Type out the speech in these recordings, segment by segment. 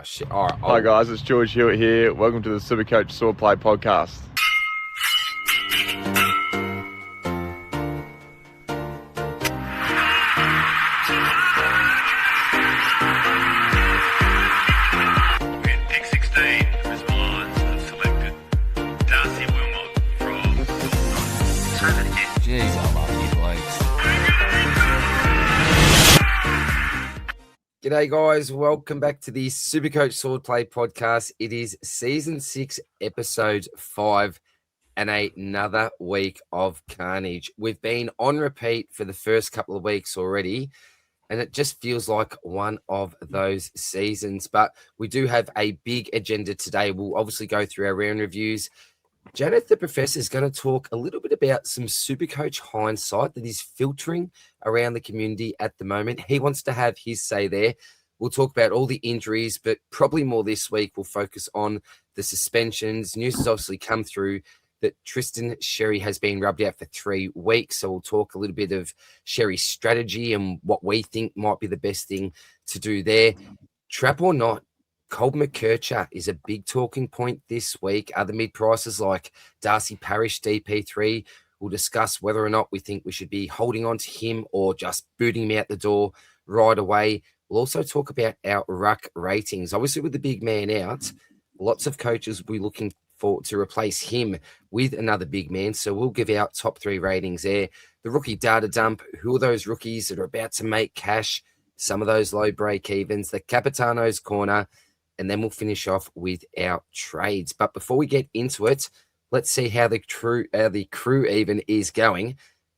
shit. All right. Hi guys, it's George Hewitt here. Welcome to the SuperCoach Swordplay podcast. G'day guys, welcome back to the SuperCoach Swordplay podcast. It is season 6, episode 5, and another week of carnage. We've been on repeat for the first couple of weeks already, and it just feels like one of those seasons. But we do have a big agenda today. We'll obviously go through our round reviews. Janath, the professor, is going to talk a little bit about some SuperCoach hindsight that is filtering around the community at the moment. He wants to have his say there. We'll talk about all the injuries, but probably more this week. We'll focus on the suspensions. News has obviously come through that Tristan Sherry has been rubbed out for 3 weeks. So we'll talk a little bit of Sherry's strategy and what we think might be the best thing to do there. Trap or not, McKercher is a big talking point this week. Other mid-prices like Darcy Parish, DP3, we'll discuss whether or not we think we should be holding on to him or just booting him out the door right away. We'll also talk about our Ruck ratings. Obviously, with the big man out, lots of coaches will be looking to replace him with another big man. So we'll give out top 3 ratings there. The rookie data dump, who are those rookies that are about to make cash, some of those low break-evens, the Capitano's corner, and then we'll finish off with our trades. But before we get into it, let's see how the crew even is going.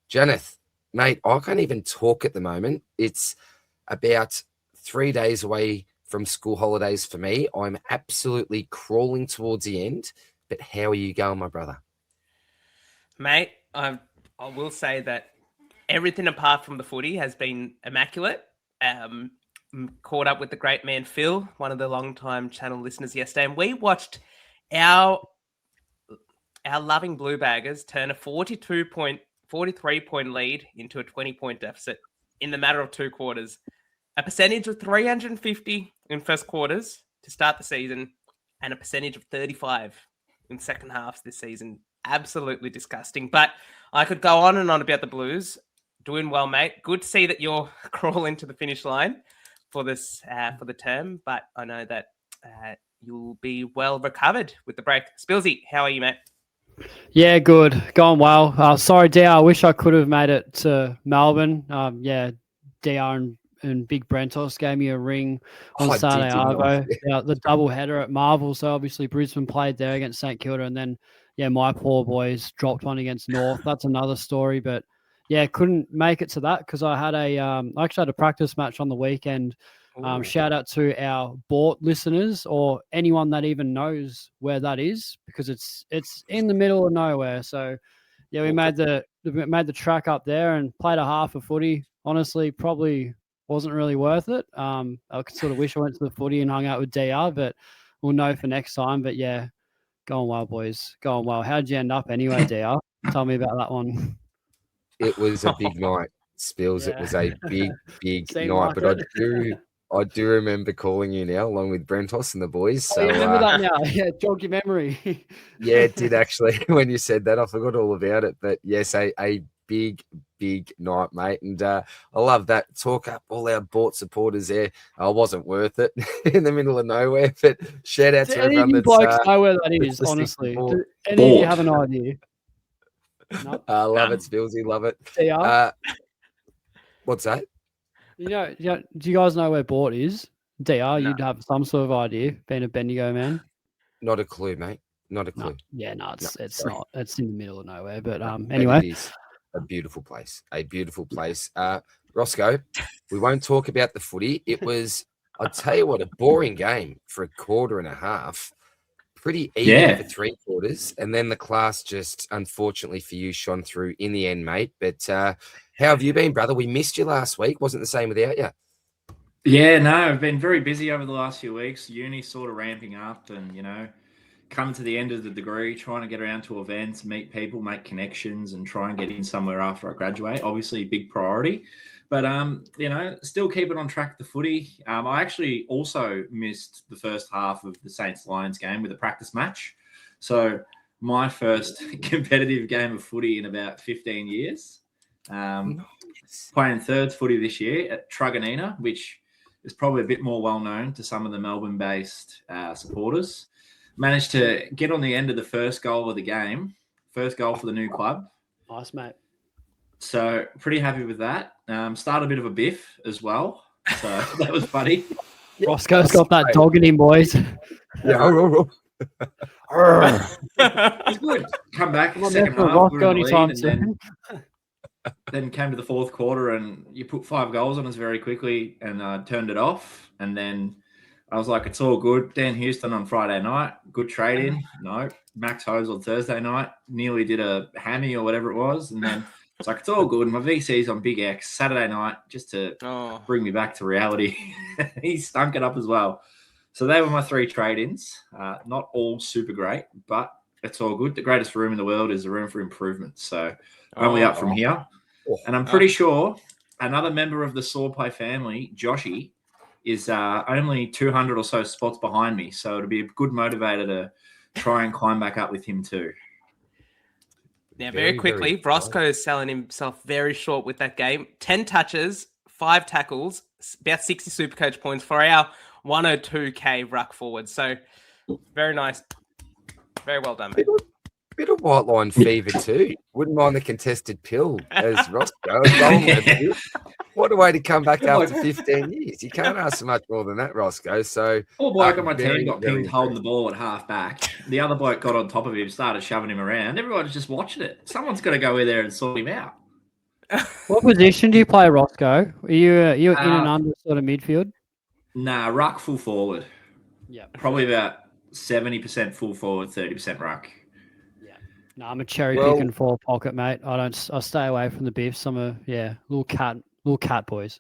Janath, mate, I can't even talk at the moment. It's about 3 days away from school holidays for me. I'm absolutely crawling towards the end. But how are you going, my brother? Mate, I will say that everything apart from the footy has been immaculate. Caught up with the great man Phil, one of the long-time channel listeners yesterday, and we watched our loving Blue Baggers turn a 43-point lead into a 20-point deficit in the matter of 2 quarters. A percentage of 350 in first quarters to start the season, and a percentage of 35 in second halves this season. Absolutely disgusting. But I could go on and on about the Blues. Doing well, mate. Good to see that you're crawling to the finish line for this for the term, but I know that you'll be well recovered with the break. Spillsy, how are you, mate? Yeah, good. Going well. Sorry, DR. I wish I could have made it to Melbourne. DR and Big Brentos gave me a ring on Saturday Arvo. The double header at Marvel. So obviously Brisbane played there against St Kilda, and then my poor boys dropped one against North. That's another story, but. Yeah, couldn't make it to that because I had I actually had a practice match on the weekend. Shout out to our Bort listeners or anyone that even knows where that is because it's in the middle of nowhere. So yeah, we made the track up there and played a half of footy. Honestly, probably wasn't really worth it. I sort of wish I went to the footy and hung out with DR, but we'll know for next time. But yeah, going well, boys, going well. How'd you end up anyway, DR? Tell me about that one. It was a big night, Spills. Yeah. It was a big night. Like but I do remember calling you now, along with Brentos and the boys. So you remember that now? Yeah, jog your memory. Yeah, it did actually. When you said that, I forgot all about it. But yes, a big night, mate. And I love that. Talk up all our Bort supporters there. I wasn't worth it in the middle of nowhere. But shout out to everyone that's know where that is, honestly. Do any of you have an idea? No. I love it, Spillsy. Love it. What's that? Do you guys know where Bort is? DR, you'd have some sort of idea, being a Bendigo man. Not a clue, mate. Not a clue. It's not. It's in the middle of nowhere. But anyway. It is a beautiful place. Rossco, we won't talk about the footy. It was, I'll tell you what, a boring game for a quarter and a half. Pretty even for 3 quarters, and then the class just, unfortunately for you, shone through in the end, mate. But how have you been, brother? We missed you last week. Wasn't the same without you. Yeah, no, I've been very busy over the last few weeks. Uni sort of ramping up and, coming to the end of the degree, trying to get around to events, meet people, make connections, and try and get in somewhere after I graduate. Obviously, big priority. But still keeping on track the footy. I actually also missed the first half of the Saints-Lions game with a practice match. So my first competitive game of footy in about 15 years. Playing thirds footy this year at Truganina, which is probably a bit more well-known to some of the Melbourne-based supporters. Managed to get on the end of the first goal of the game. First goal for the new club. Nice, mate. So pretty happy with that. Started a bit of a biff as well. So that was funny. Rossco's got that dog in him, boys. Yeah. It's good. Come back second half. We were in the lead, and then came to the fourth quarter and you put 5 goals on us very quickly and turned it off. And then I was like, it's all good. Dan Houston on Friday night. Good trade-in. No. Max Hose on Thursday night. Nearly did a hammy or whatever it was. And then it's like, it's all good. My VC's on Big X Saturday night just to bring me back to reality. He stunk it up as well. So they were my 3 trade-ins. Not all super great, but it's all good. The greatest room in the world is a room for improvement. So only up from here. And I'm pretty sure another member of the Swordplay family, Joshy, is only 200 or so spots behind me. So it'll be a good motivator to try and climb back up with him too. Now, very quickly, Rossco is selling himself very short with that game. 10 touches, 5 tackles, about 60 SuperCoach points for our 102k ruck forward. So very nice. Very well done, mate. Bit of white line fever too. Wouldn't mind the contested pill as Rossco. What a way to come back after 15 years. You can't ask for much more than that, Rossco. So poor bloke on my team got pinged holding the ball at half back. The other bloke got on top of him, started shoving him around. Everyone's just watching it. Someone's got to go in there and sort him out. What position do you play, Rossco? Are you in and under sort of midfield? Nah, ruck full forward. Yeah. Probably about 70% full forward, 30% ruck. No, I'm a cherry picking for pocket, mate. I stay away from the biffs. I'm a little cat boys.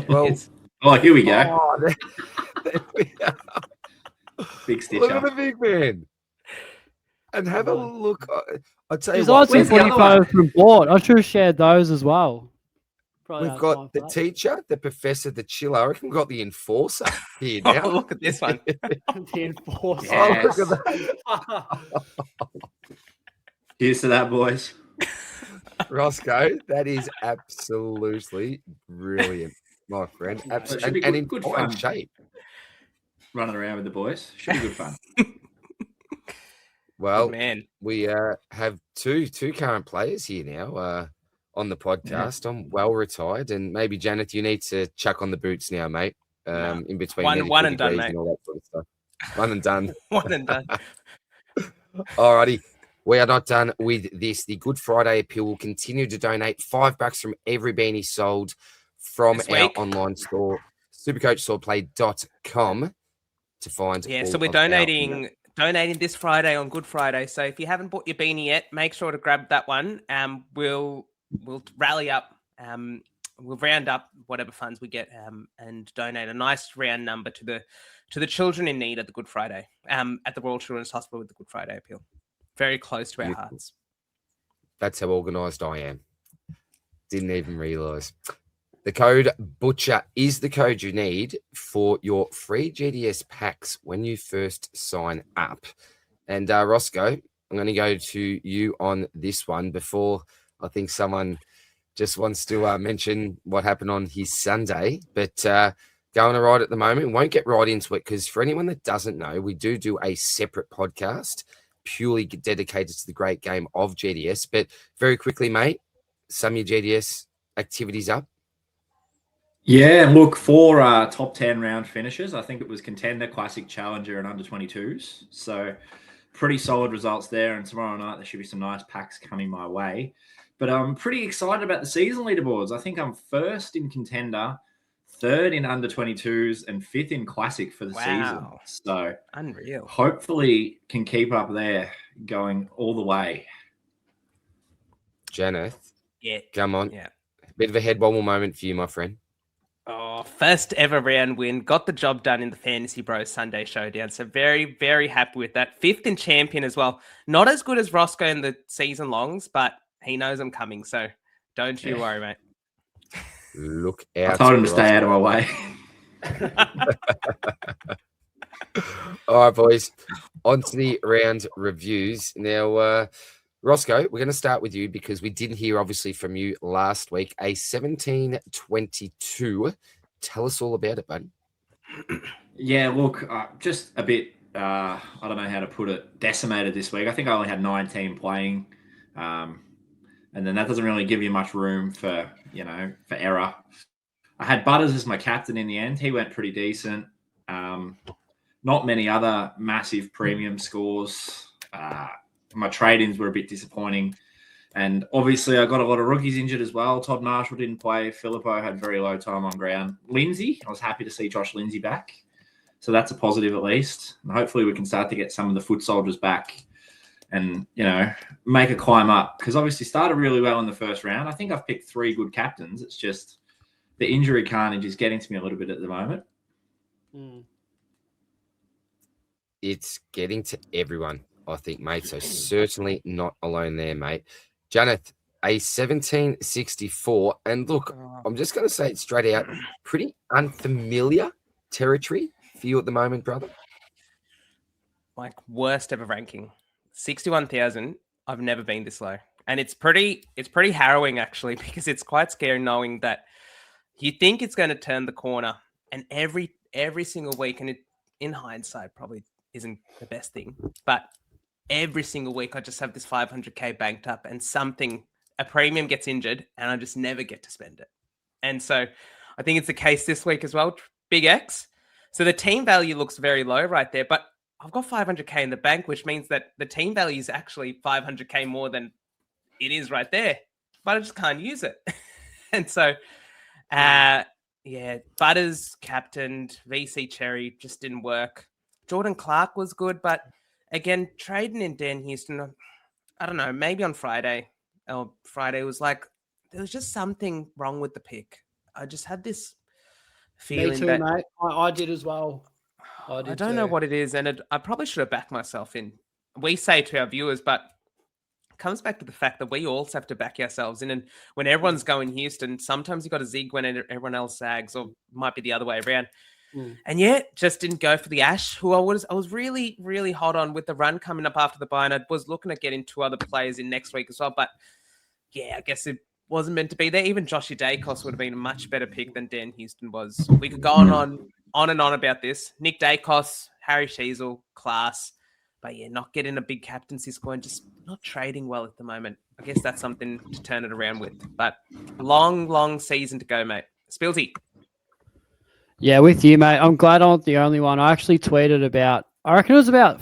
Well, here we go. Oh, there we are. Big stitch Look up. at the big man. And have a look. I'd say His odds are 45 from board. I should have shared those as well. Probably we've got the teacher, the professor, the chiller. I reckon we've got the enforcer here now. Look at this one. The enforcer. Yes. Oh, look at that. Here's to that, boys. Roscoe, that is absolutely brilliant, my friend. And in good fine shape. Running around with the boys. Should be good fun. Well, man, we have two current players here now on the podcast. Yeah. I'm well retired, and maybe Janath, you need to chuck on the boots now, mate. In between one and done, mate. And all that sort of stuff. One and done. One and done. Alrighty. We are not done with this. The Good Friday appeal will continue to donate $5 from every beanie sold from our online store, supercoachswordplay.com, to find. Yeah, so we're donating this Friday on Good Friday. So if you haven't bought your beanie yet, make sure to grab that one. We'll rally up. We'll round up whatever funds we get and donate a nice round number to the children in need at the Good Friday at the Royal Children's Hospital with the Good Friday appeal. Very close to our hearts. That's how organised I am. Didn't even realise. The code BUTCHER is the code you need for your free GDS packs when you first sign up. And Rossco, I'm going to go to you on this one before I think someone just wants to mention what happened on his Sunday. But going all right at the moment. We won't get right into it because for anyone that doesn't know, we do a separate podcast purely dedicated to the great game of GDS. But very quickly, mate, sum your GDS activities up. Yeah, look, 4 top 10 round finishes. I think it was Contender, Classic, Challenger, and Under 22s. So pretty solid results there. And tomorrow night, there should be some nice packs coming my way. But I'm pretty excited about the season leaderboards. I think I'm 1st in Contender, 3rd in Under 22s, and 5th in Classic for the season. So unreal. Hopefully can keep up there going all the way. Janath. Yeah. Come on. Yeah. Bit of a head wobble moment for you, my friend. Oh, first ever round win. Got the job done in the Fantasy Bros Sunday Showdown. So very, very happy with that. 5th in Champion as well. Not as good as Rossco in the season longs, but he knows I'm coming. So don't you worry, mate. Look out. I told him to stay out of my way. All right, boys. On to the round reviews. Now, Rossco, we're going to start with you because we didn't hear, obviously, from you last week. A 17-22. Tell us all about it, buddy. Yeah, look, just a bit, I don't know how to put it, decimated this week. I think I only had 19 playing. And then that doesn't really give you much room for error. I had Butters as my captain in the end. He went pretty decent. Not many other massive premium scores. My trade-ins were a bit disappointing. And obviously I got a lot of rookies injured as well. Todd Marshall didn't play. Filippo had very low time on ground. Lindsay, I was happy to see Josh Lindsay back. So that's a positive at least. And hopefully we can start to get some of the foot soldiers back and, make a climb up. Because obviously started really well in the first round. I think I've picked 3 good captains. It's just the injury carnage is getting to me a little bit at the moment. It's getting to everyone, I think, mate. So certainly not alone there, mate. Janath, a 17-64. And look, I'm just going to say it straight out. Pretty unfamiliar territory for you at the moment, brother. Like worst ever ranking. 61,000. I've never been this low. And it's pretty harrowing actually, because it's quite scary knowing that you think it's going to turn the corner, and every single week, and it in hindsight probably isn't the best thing, but every single week I just have this 500k banked up, and a premium gets injured and I just never get to spend it. And so I think it's the case this week as well. Big X. So the team value looks very low right there, but I've got 500k in the bank, which means that the team value is actually 500k more than it is right there, but I just can't use it. And so, Butters captained, VC Cherry just didn't work. Jordan Clark was good, but again, trading in Dan Houston, I don't know, maybe on Friday was like, there was just something wrong with the pick. I just had this feeling. Me too, mate. I did as well. I don't know what it is, and I probably should have backed myself in. We say to our viewers, but it comes back to the fact that we also have to back ourselves in. And when everyone's going Houston, sometimes you got to zig when everyone else zags, or might be the other way around. And just didn't go for the Ash, who I was really, really hot on with the run coming up after the bye, and I was looking at getting 2 other players in next week as well. But yeah, I guess it wasn't meant to be there. Even Joshy Dacos would have been a much better pick than Dan Houston was. We could go on and on about this. Nick Dacos, Harry Sheasel, class. But yeah, not getting a big captaincy score and just not trading well at the moment. I guess that's something to turn it around with. But long season to go, mate. Spillsy. Yeah, with you, mate. I'm glad I'm not the only one. I actually tweeted I reckon it was about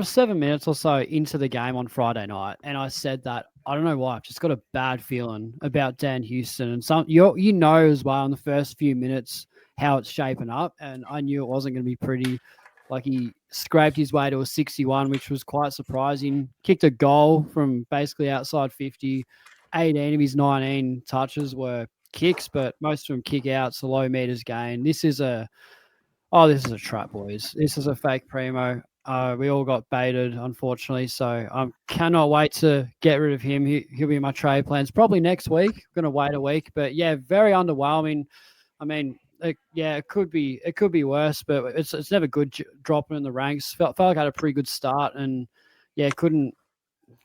7 minutes or so into the game on Friday night. And I said that, I don't know why, I've just got a bad feeling about Dan Houston. And you know as well in the first few minutes how it's shaping up. And I knew it wasn't going to be pretty. Like, he scraped his way to a 61, which was quite surprising. Kicked a goal from basically outside 50. 18 of his 19 touches were kicks, but most of them kick outs, the low meters gain. This is a trap, boys. This is a fake primo. We all got baited, unfortunately. So I cannot wait to get rid of him. He'll be in my trade plans probably next week. I'm going to wait a week, but yeah, very underwhelming. I mean, it could be worse, but it's never good dropping in the ranks. Felt like I had a pretty good start, and yeah, couldn't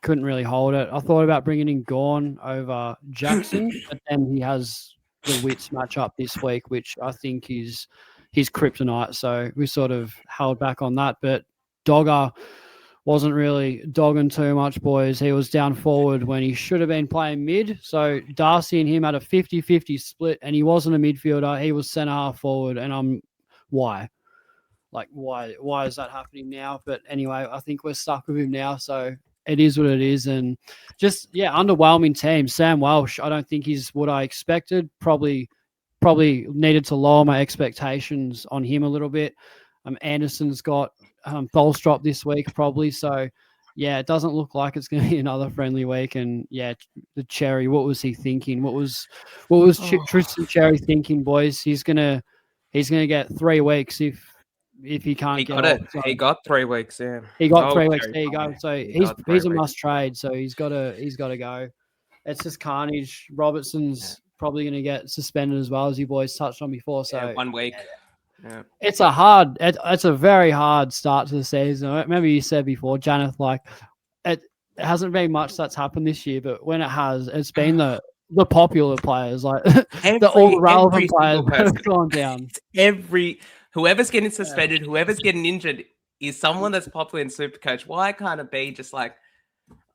really hold it. I thought about bringing in Gorn over Jackson, but then he has the Wits match up this week, which I think is his kryptonite. So we sort of held back on that, but Dogger wasn't really dogging too much, boys. He was down forward when he should have been playing mid. So Darcy and him had a 50-50 split, and he wasn't a midfielder. He was centre half forward, and why? Like, why is that happening now? But anyway, I think we're stuck with him now, so it is what it is. And just, yeah, underwhelming team. Sam Welsh, I don't think he's what I expected. Probably needed to lower my expectations on him a little bit. Anderson's got Tholstrop this week probably. So, yeah, it doesn't look like it's going to be another friendly week. And, yeah, the Cherry, what was he thinking? What was Tristan Cherry thinking, boys? He's gonna get 3 weeks if he can't get it. So he got 3 weeks, yeah. He got 3 weeks. There you go. So he's a must trade. So he's got to go. It's just carnage. Robertson's probably going to get suspended as well, as you boys touched on before. So Yeah, 1 week. Yeah. it's a very hard start to the season. I remember you said before, Janath, like it hasn't been much that's happened this year, but when it has, it's been the popular players, like all the relevant players have gone down. Whoever's getting suspended, whoever's getting injured is someone that's popular in Supercoach. Why can't it be just like,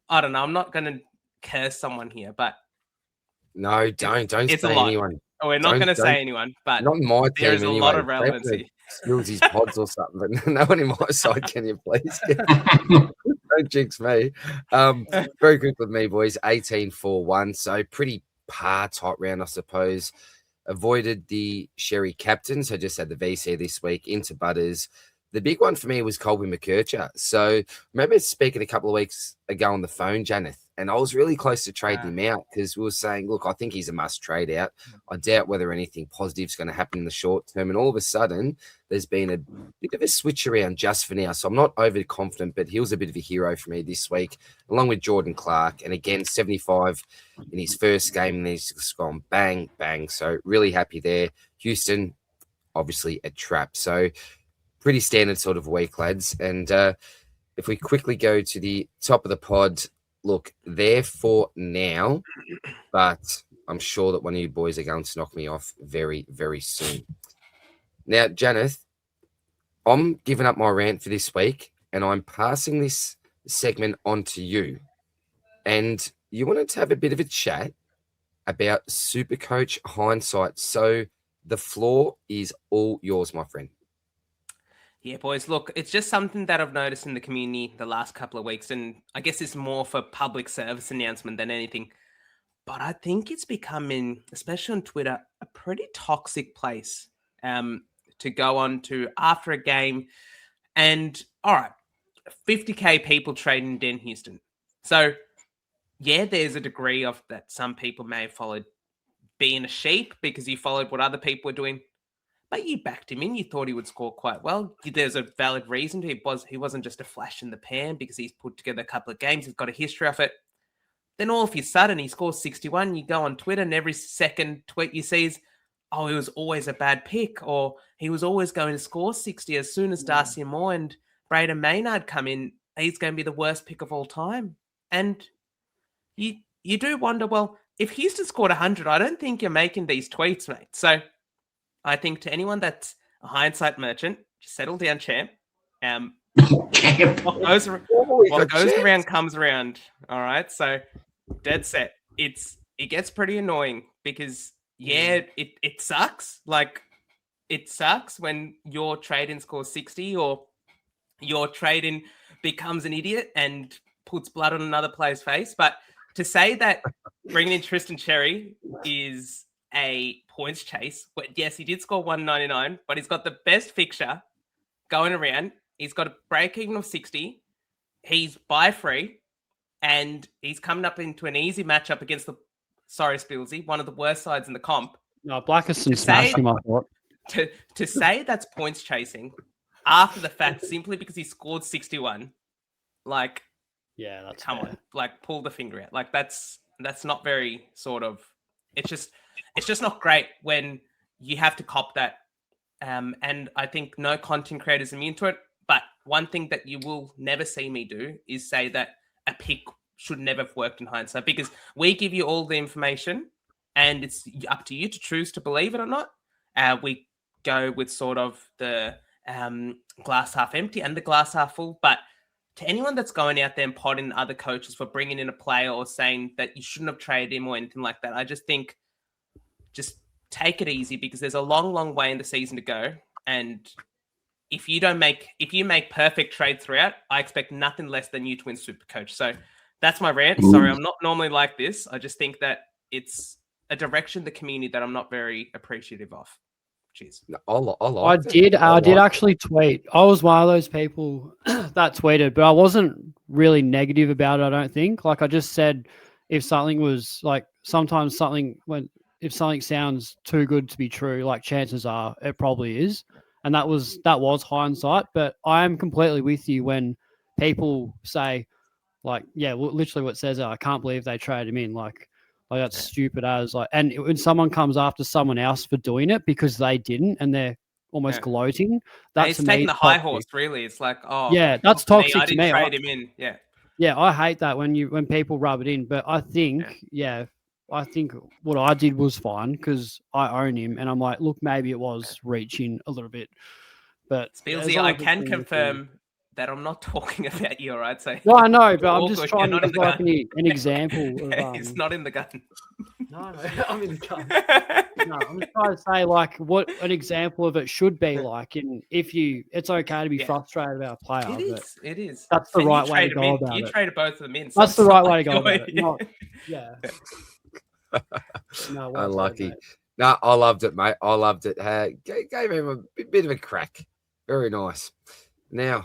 I don't know, I'm not going to curse someone here, but no, don't say anyone. Oh, we're not going to say anyone, but not in my team there's a anyway. lot of relevancy. Spillsy's pods or something, but no one in my side, can you please? Don't jinx me. Very good with me, boys. 18-4-1, so pretty par type round, I suppose. Avoided the Sherry captain, so just had the VC this week into Butters. The big one for me was Colby McKercher. So I remember speaking a couple of weeks ago on the phone, Janath, and I was really close to trading him out because we were saying, look, I think he's a must trade out. I doubt whether anything positive is going to happen in the short term. And all of a sudden, there's been a bit of a switch around just for now. So I'm not overly confident, but he was a bit of a hero for me this week, along with Jordan Clark. And again, 75 in his first game, and he's just gone bang, bang. So really happy there. Houston, obviously a trap. So pretty standard sort of week, lads. And if we quickly go to the top of the pod, look, they're for now, but I'm sure that one of you boys are going to knock me off very, very soon. Now, Janath, I'm giving up my rant for this week, and I'm passing this segment on to you. And you wanted to have a bit of a chat about Supercoach hindsight. So the floor is all yours, my friend. Yeah, boys, look, it's just something that I've noticed in the community the last couple of weeks, and I guess it's more for public service announcement than anything. But I think it's becoming, especially on Twitter, a pretty toxic place to go on to after a game. And all right, 50K people trading in Houston. So yeah, there's a degree of that some people may have followed being a sheep because you followed what other people were doing. But you backed him in. You thought he would score quite well. There's a valid reason to. He wasn't just a flash in the pan because he's put together a couple of games. He's got a history of it. Then all of a sudden he scores 61. You go on Twitter and every second tweet you see is, oh, he was always a bad pick, or he was always going to score 60 as soon as Darcy Moore and Braden Maynard come in. He's going to be the worst pick of all time. And you do wonder, well, if Houston scored 100, I don't think you're making these tweets, mate. So I think to anyone that's a hindsight merchant, just settle down, champ. What goes around comes around. All right. So dead set. It gets pretty annoying because it sucks. Like it sucks when your trade-in scores 60 or your trade-in becomes an idiot and puts blood on another player's face. But to say that bringing in Tristan Cherry is a points chase. But yes, he did score 199, but he's got the best fixture going around. He's got a break even of 60. He's buy free, and he's coming up into an easy matchup against Spillsy, one of the worst sides in the comp. No, Blackiston smashed him, I thought. To say that's points chasing after the fact simply because he scored 61, like, yeah, that's come on, like pull the finger out. Like that's not very sort of. It's just not great when you have to cop that. And I think no content creators are immune to it. But one thing that you will never see me do is say that a pick should never have worked in hindsight, because we give you all the information and it's up to you to choose to believe it or not. We go with sort of the glass half empty and the glass half full. But to anyone that's going out there and potting other coaches for bringing in a player or saying that you shouldn't have traded him or anything like that, I just think just take it easy, because there's a long, long way in the season to go. And if you make perfect trades throughout, I expect nothing less than you to win Supercoach. So that's my rant. Sorry, I'm not normally like this. I just think that it's a direction the community that I'm not very appreciative of. Cheers. I did actually tweet. I was one of those people that tweeted, but I wasn't really negative about it, I don't think. Like I just said, if something was like sometimes if something sounds too good to be true, like chances are it probably is. And that was hindsight. But I am completely with you when people say, like, yeah, literally what it says, I can't believe they traded him in. Like, Like that's stupid as like, and when someone comes after someone else for doing it because they didn't and they're almost gloating, that's taking the high horse. Really, it's like, yeah, that's toxic I to didn't me. trade him in. Yeah, I hate that when people rub it in. But I think, I think what I did was fine because I own him, and I'm like, look, maybe it was reaching a little bit, but Spillsy, I can confirm that I'm not talking about you, all right? So well, I know, but I'm just trying to give like an example. It's not in the gun. No, I'm in the gun. No, I'm just trying to say like what an example of it should be like, and if it's okay to be frustrated about a player. It is. That's the right way to go about it. You traded both of them in. So that's the right way to go about it. Yeah. No, unlucky. No, I loved it, mate. I loved it. Gave him a bit of a crack. Very nice. Now,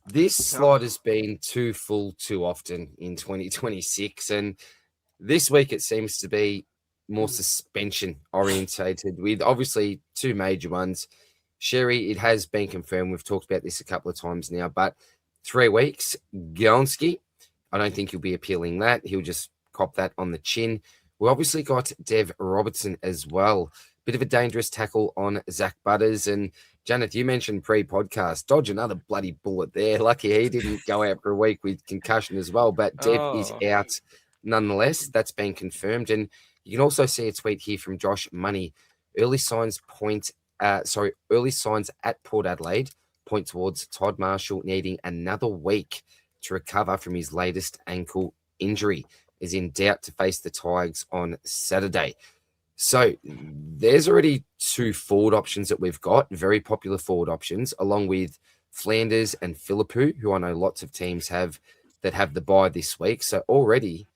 this slot has been too full too often in 2026, and this week it seems to be more suspension orientated with obviously two major ones. Sherry, it has been confirmed. We've talked about this a couple of times now, but 3 weeks. Gonski, I don't think he'll be appealing that. He'll just cop that on the chin. We obviously got Dev Robertson as well. Bit of a dangerous tackle on Zach Butters. And Janath, you mentioned pre-podcast, dodge another bloody bullet there. Lucky he didn't go out for a week with concussion as well, but Dev is out nonetheless. That's been confirmed. And you can also see a tweet here from Josh Money. Early signs at Port Adelaide point towards Todd Marshall needing another week to recover from his latest ankle injury. Is in doubt to face the Tigers on Saturday. So there's already 2 forward options that we've got, very popular forward options, along with Flanders and Philippou, who I know lots of teams have that have the bye this week. So already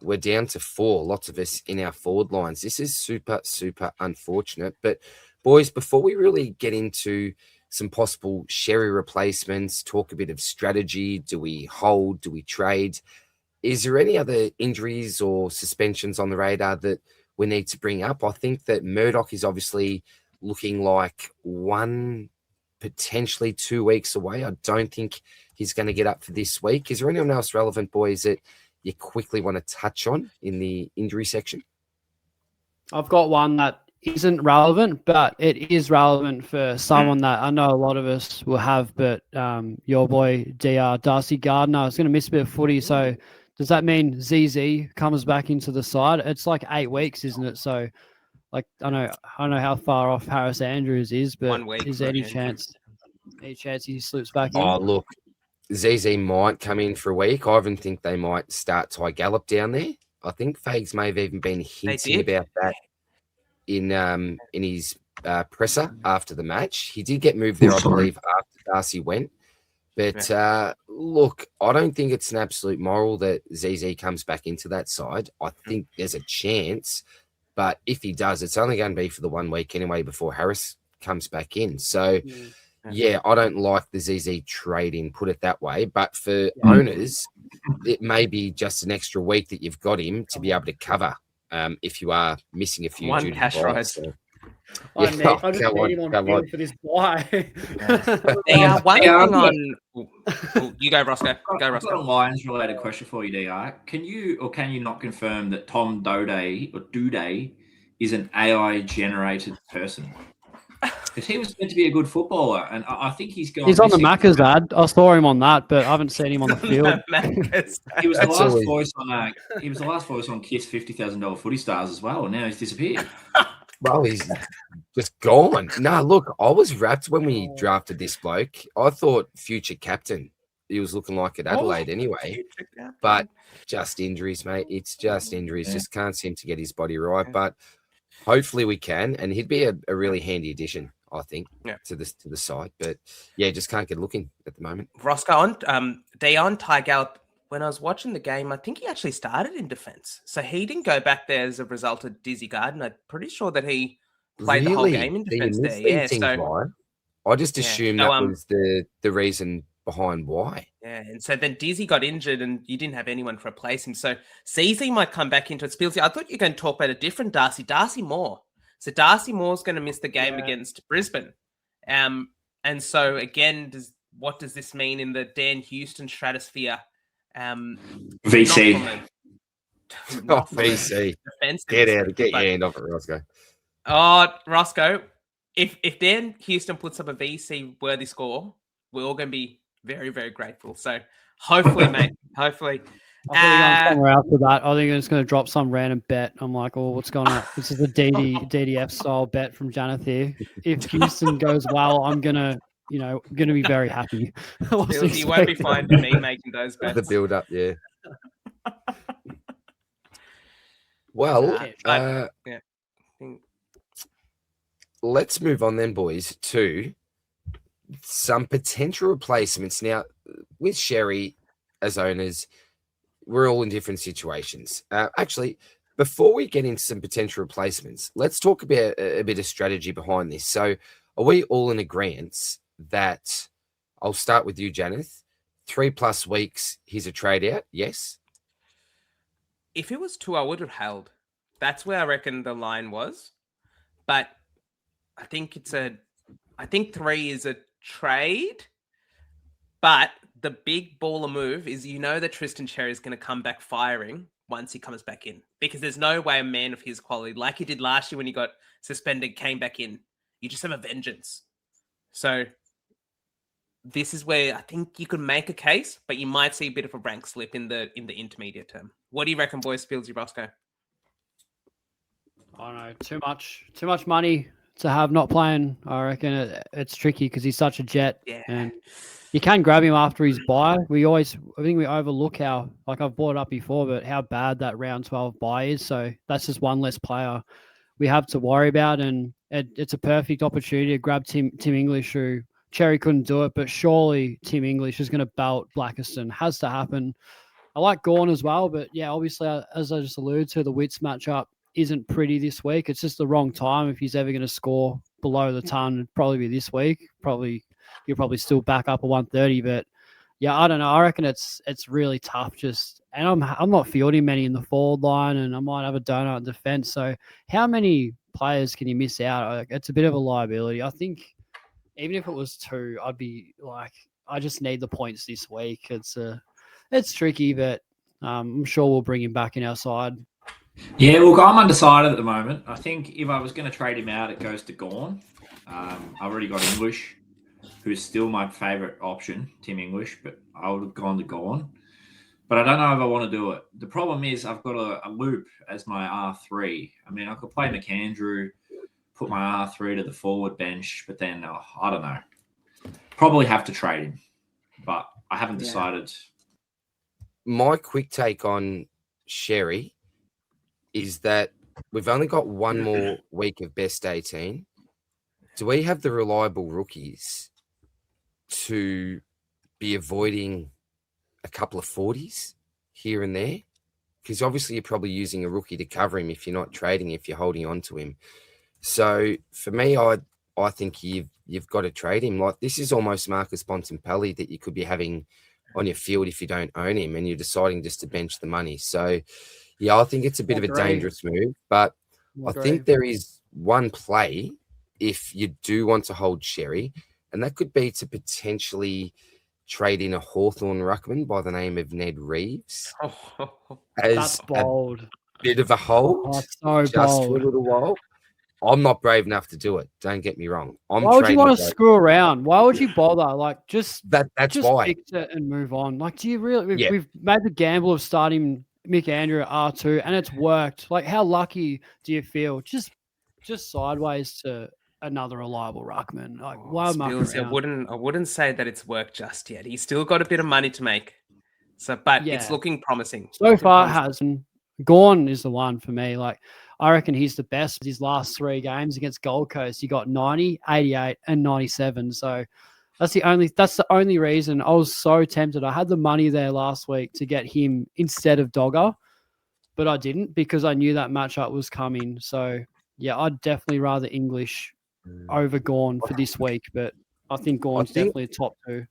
we're down to 4, lots of us in our forward lines. This is super, super unfortunate. But boys, before we really get into some possible Sherry replacements, talk a bit of strategy, do we hold, do we trade? Is there any other injuries or suspensions on the radar that we need to bring up? I think that Murdoch is obviously looking like 1, potentially 2 weeks away. I don't think he's going to get up for this week. Is there anyone else relevant, boys, that you quickly want to touch on in the injury section? I've got one that isn't relevant, but it is relevant for someone that I know a lot of us will have, but your boy, Darcy Gardner, is going to miss a bit of footy, so does that mean ZZ comes back into the side? It's like 8 weeks, isn't it? So, like, I don't know how far off Harris Andrews is, but 1 week, is there any chance he slips back in? Oh, look, ZZ might come in for a week. I even think they might start Ty Gallup down there. I think Fags may have even been hinting about that in his presser after the match. He did get moved there, I believe, after Darcy went. But look, I don't think it's an absolute moral that ZZ comes back into that side. I think there's a chance, but if he does, it's only going to be for the 1 week anyway before Harris comes back in. So, yeah, I don't like the ZZ trade-in, put it that way. But for owners, it may be just an extra week that you've got him to be able to cover if you are missing a few. One cash ride. So. I just need him on field for this buy. One thing on... you go, Rossco. I've got a Lions-related question for you, DR. Can you not confirm that Tom Duday is an AI-generated person? Because he was meant to be a good footballer, and I think he's gone. He's on the Macca's ad. I saw him on that, but I haven't seen him on the field. He was the last voice on. He was the last voice on Kiss $50,000 Footy Stars as well, and now he's disappeared. Well, he's just gone. No, look, I was wrapped when we drafted this bloke. I thought future captain. He was looking like at Adelaide anyway, but just injuries, mate. It's just injuries. Just can't seem to get his body right, but hopefully we can, and he'd be a really handy addition, I think, to the side. But yeah, just can't get looking at the moment. Rossco on Dion Ty Gallup. When I was watching the game, I think he actually started in defence, so he didn't go back there as a result of Dizzy Garden. I'm pretty sure that he played the whole game in defence there. Yeah, so I just assumed that was the reason behind why. Yeah, and so then Dizzy got injured and you didn't have anyone to replace him. So CZ might come back into it. Spillsy, I thought you were going to talk about a different Darcy Moore. So Darcy Moore's going to miss the game against Brisbane. And so again, what does this mean in the Dan Houston stratosphere? VC. Oh, VC. Get out. Get your hand off it, Rossco. Oh, Rossco. If Dan Houston puts up a VC worthy score, we're all going to be very, very grateful. So hopefully, mate. Hopefully. I thought you were going somewhere else with that. I think I'm just going to drop some random bet. I'm like, oh, what's going on? This is a DDF style bet from Janath here. If Houston goes well, I'm going to be very happy. You won't be finding me making those bets. The build up, yeah. Well, let's move on then, boys, to some potential replacements. Now, with Sherry as owners, we're all in different situations. Actually, before we get into some potential replacements, let's talk about a bit of strategy behind this. So are we all in agreement that, I'll start with you, Janath, 3+ weeks, he's a trade out? Yes? If it was 2, I would have held. That's where I reckon the line was. But I think 3 is a trade. But the big baller move is that Tristan Cherry is going to come back firing once he comes back in. Because there's no way a man of his quality, like he did last year when he got suspended, came back in. You just have a vengeance. So this is where I think you could make a case, but you might see a bit of a rank slip in the intermediate term. What do you reckon, boys? Spillsy, Rossco? I don't know. Too much money to have not playing. I reckon it's tricky because he's such a jet. Yeah. And you can grab him after his bye. I think we overlook how, like I've brought it up before, but how bad that round 12 bye is. So that's just one less player we have to worry about. And it's a perfect opportunity to grab Tim English, who Cherry couldn't do it, but surely Tim English is going to belt Blackiston. Has to happen. I like Gawn as well, but yeah, obviously, as I just alluded to, the Wits matchup isn't pretty this week. It's just the wrong time. If he's ever going to score below the ton, it'd probably be this week. You'll probably still back up a 130, but yeah, I don't know. I reckon it's really tough. And I'm not fielding many in the forward line, and I might have a donut in defense. So how many players can you miss out? It's a bit of a liability. I think even if it was 2, I'd be like, I just need the points this week. It's tricky, but I'm sure we'll bring him back in our side. Yeah, look, I'm undecided at the moment. I think if I was going to trade him out, it goes to Gawn. I've already got English, who's still my favourite option, Tim English, but I would have gone to Gawn. But I don't know if I want to do it. The problem is I've got a loop as my R3. I mean, I could play McAndrew, put my R3 to the forward bench, but then, I don't know. Probably have to trade him, but I haven't decided. My quick take on Sherry is that we've only got one more week of best 18. Do we have the reliable rookies to be avoiding a couple of 40s here and there? Because obviously you're probably using a rookie to cover him if you're not trading, if you're holding on to him. So for me, I think you've got to trade him. Like, this is almost Marcus Bontempelli that you could be having on your field if you don't own him and you're deciding just to bench the money. So yeah, I think it's a bit of a dangerous move, but I think there is one play if you do want to hold Sherry, and that could be to potentially trade in a Hawthorn ruckman by the name of Ned Reeves as that's bold. A bit of a hold, so just bold. for a little while. I'm not brave enough to do it. Don't get me wrong. Why would you want to screw around? Why would you bother? Like, that's just why. Fix it and move on. Like, do you really? We've made the gamble of starting Mick Andrew at R2, and it's worked. Like, how lucky do you feel? Just sideways to another reliable ruckman. Like, why Spillsy, I wouldn't say that it's worked just yet. He's still got a bit of money to make. So, but it's looking promising. So far, it hasn't. Gawn is the one for me. Like, I reckon he's the best. His last 3 games against Gold Coast, he got 90, 88, and 97. So that's the only reason I was so tempted. I had the money there last week to get him instead of Dogger, but I didn't because I knew that matchup was coming. So yeah, I'd definitely rather English over Gawn for this week, but I think Gawn's definitely a top 2.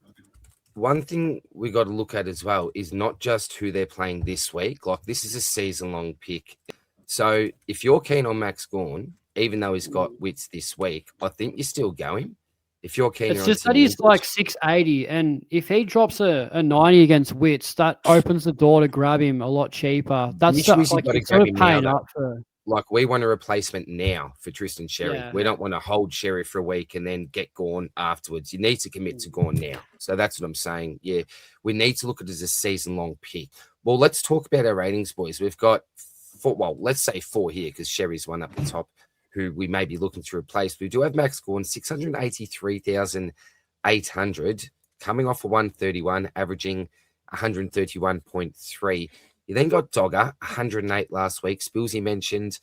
One thing we got to look at as well is not just who they're playing this week. Like, this is a season-long pick. So if you're keen on Max Gawn, even though he's got Wits this week, I think you still go him If you're keen, it's just that he's like 680, and if he drops a 90 against Wits, that opens the door to grab him a lot cheaper. That's like he's sort of paying up for. Like, we want a replacement now for Tristan Sherry. Yeah. We don't want to hold Sherry for a week and then get Gawn afterwards. You need to commit to Gawn now. So that's what I'm saying. Yeah, we need to look at it as a season-long pick. Well, let's talk about our ratings, boys. We've got let's say 4 here because Sherry's one up the top who we may be looking to replace. We do have Max Gawn, 683,800, coming off a 131, averaging 131.3. You then got Dogger, 108 last week. Spillsy mentioned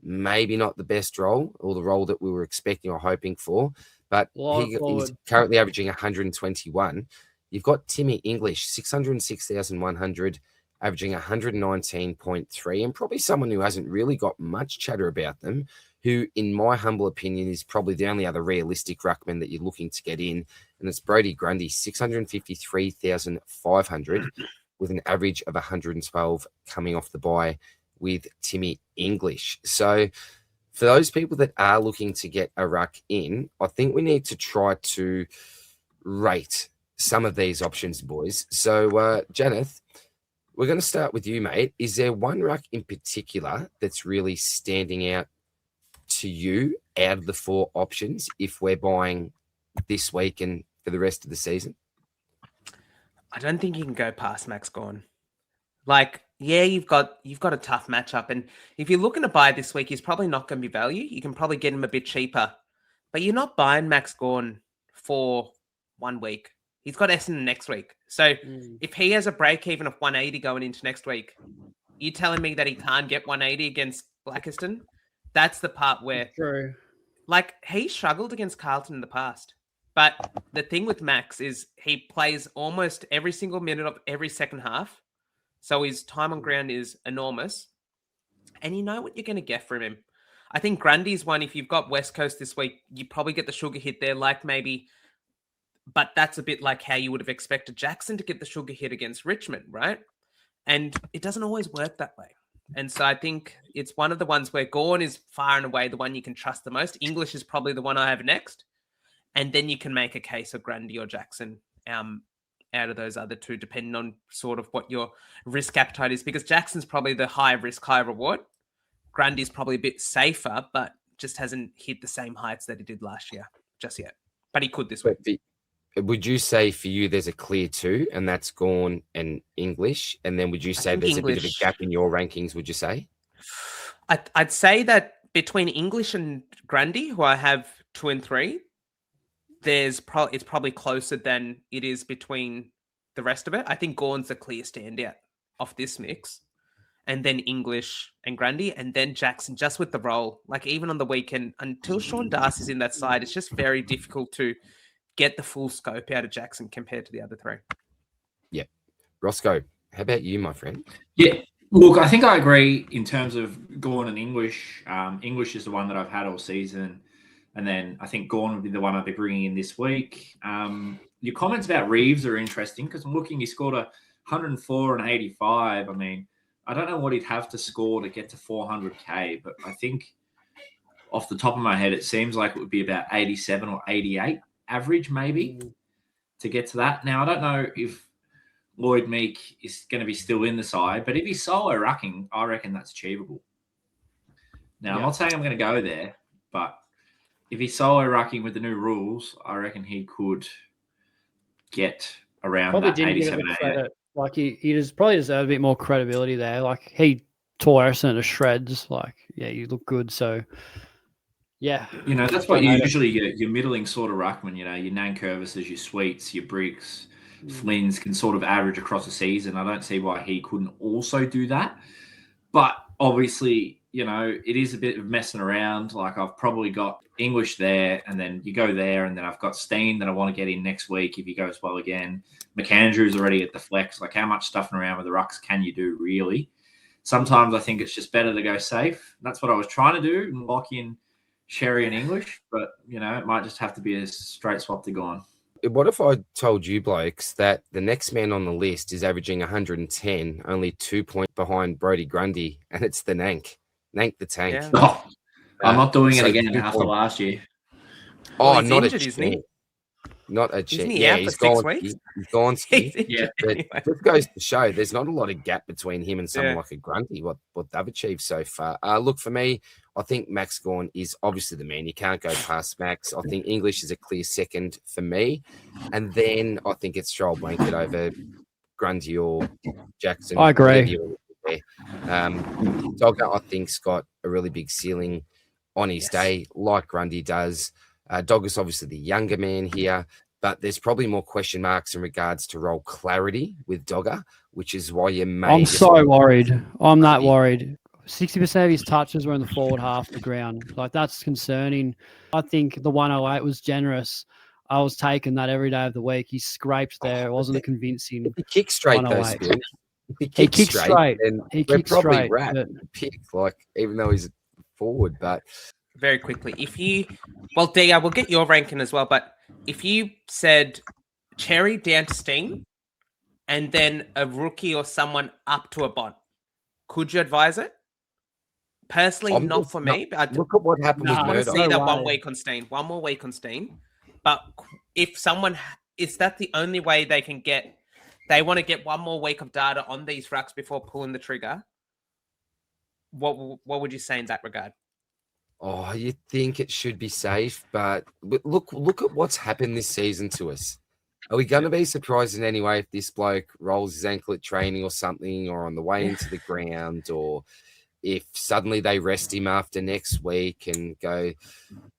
maybe not the best role or the role that we were expecting or hoping for, but he's currently averaging 121. You've got Timmy English, 606,100, averaging 119.3, and probably someone who hasn't really got much chatter about them, who, in my humble opinion, is probably the only other realistic ruckman that you're looking to get in, and it's Brodie Grundy, 653,500, with an average of 112 coming off the bye with Timmy English. So for those people that are looking to get a ruck in, I think we need to try to rate some of these options, boys. So, Janath, we're going to start with you, mate. Is there one ruck in particular that's really standing out to you out of the 4 options if we're buying this week and for the rest of the season? I don't think you can go past Max Gawn. Like, yeah, you've got a tough matchup, and if you're looking to buy this week, he's probably not going to be value. You can probably get him a bit cheaper, but you're not buying Max Gawn for 1 week. He's got Essendon next week, so if he has a break even of 180 going into next week, you telling me that he can't get 180 against Blackiston? That's the part where, like, he struggled against Carlton in the past. But the thing with Max is he plays almost every single minute of every second half. So his time on ground is enormous. And you know what you're going to get from him. I think Grundy's one, if you've got West Coast this week, you probably get the sugar hit there, like maybe. But that's a bit like how you would have expected Jackson to get the sugar hit against Richmond, right? And it doesn't always work that way. And so I think it's one of the ones where Gawn is far and away the one you can trust the most. English is probably the one I have next. And then you can make a case of Grundy or Jackson out of those other 2, depending on sort of what your risk appetite is. Because Jackson's probably the high risk, high reward. Grundy's probably a bit safer, but just hasn't hit the same heights that he did last year just yet. But he could this week. Would you say for you there's a clear 2, and that's Gawn and English? And then would you say there's English, a bit of a gap in your rankings, would you say? I'd say that between English and Grundy, who I have 2 and 3, it's probably closer than it is between the rest of it. I think Gawn's a clear standout of this mix. And then English and Grundy, and then Jackson, just with the role. Like, even on the weekend, until Sean Darcy's in that side, it's just very difficult to get the full scope out of Jackson compared to the other 3. Yeah. Rossco, how about you, my friend? Yeah. Look, I think I agree in terms of Gawn and English. English is the one that I've had all season. And then I think Gawn would be the one I'd be bringing in this week. Your comments about Reeves are interesting because I'm looking, he scored 104 and 85. I mean, I don't know what he'd have to score to get to 400K, but I think off the top of my head, it seems like it would be about 87 or 88 average maybe to get to that. Now, I don't know if Lloyd Meek is going to be still in the side, but if he's solo rucking, I reckon that's achievable. Now, I'm not saying I'm going to go there, but if he's solo rucking with the new rules, I reckon he could get around probably that 87, 88. Like he just probably deserved a bit more credibility there. Like he tore Essendon to shreds. Like, yeah, you look good. So, yeah. You know, that's what you usually your middling sort of ruckman, you know, your Nankervises, your Sweets, your Briggs, Flynn's can sort of average across a season. I don't see why he couldn't also do that. But obviously, you know, it is a bit of messing around. Like, I've probably got English there, and then you go there, and then I've got Steen that I want to get in next week if he goes well again. McAndrew's already at the flex. Like, how much stuffing around with the rucks can you do, really? Sometimes I think it's just better to go safe. That's what I was trying to do and lock in Sherry and English, but, you know, it might just have to be a straight swap to go on. What if I told you blokes that the next man on the list is averaging 110, only 2 points behind Brodie Grundy, and it's the Nank the Tank. Yeah. Oh, I'm not doing it again after last year. Oh, not injured, isn't he? not a Isn't chance. he Yeah, out he's for 6 gone. weeks? He's gone ski. Yeah. But Anyway. it just goes to show there's not a lot of gap between him and someone Yeah. like a Grundy, what they've achieved so far. Look, for me, I think Max Gawn is obviously the man. You can't go past Max. I think English is a clear second for me. And then I think it's Stroll Blanket over Grundy or Jackson. I agree. whatever you want to say. Dogger, I think's got a really big ceiling on his day, like Grundy does. Dogger's obviously the younger man here, but there's probably more question marks in regards to role clarity with Dogger, which is why you may. I'm so worried. I'm that Grundy. worried. 60% of his touches were in the forward half of the ground. Like, that's concerning. I think the 108 was generous. I was taking that every day of the week. He scraped there. It wasn't a convincing. If he kicks straight, though, 108. Spill, if he He kicks kicked straight. then He we're kicked probably straight. wrapped but- pick, like, even though he's forward. But Very quickly, if you, well, Dia, we'll get your ranking as well, but if you said Cherry down to Steen and then a rookie or someone up to a Bont, could you advise it? Personally, I'm not just for not- me. But look at what happened No, with I want to Murdoch. see that No 1 way. week on Steen, one more week on Steen. But if someone, is that the only way they can get, they want to get one more week of data on these rucks before pulling the trigger? What would you say in that regard? Oh, you think it should be safe, but look at what's happened this season to us. Are we going to be surprised in any way if this bloke rolls his ankle at training or something, or on the way into the ground, or if suddenly they rest him after next week and go,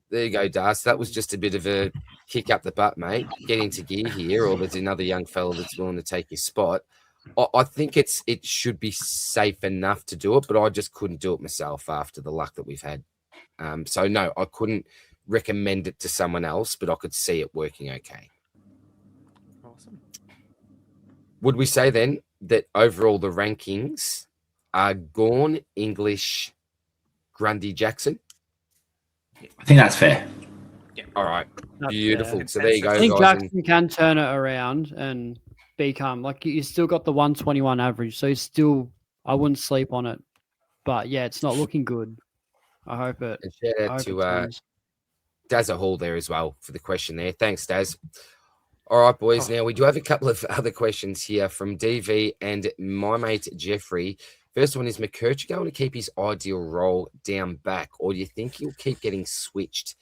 there you go, Das, that was just a bit of a kick up the butt, mate. Get into gear here, or there's another young fella that's willing to take his spot. I think it should be safe enough to do it, but I just couldn't do it myself after the luck that we've had. So no, I couldn't recommend it to someone else, but I could see it working okay. Awesome. Would we say then that overall the rankings are Gawn, English, Grundy, Jackson? I think that's fair. All right, That's beautiful. fair. So there you go, I think guys. Jackson can turn it around and become like, you still got the 121 average, so he's still, I wouldn't sleep on it. But yeah, it's not looking good. I hope it. And shout I out hope it to turns. Dazza Hall there as well for the question there. Thanks, Daz. All right, boys. Now, we do have a couple of other questions here from DV and my mate Jeffrey. First one is, McKercher going to keep his ideal role down back, or do you think he'll keep getting switched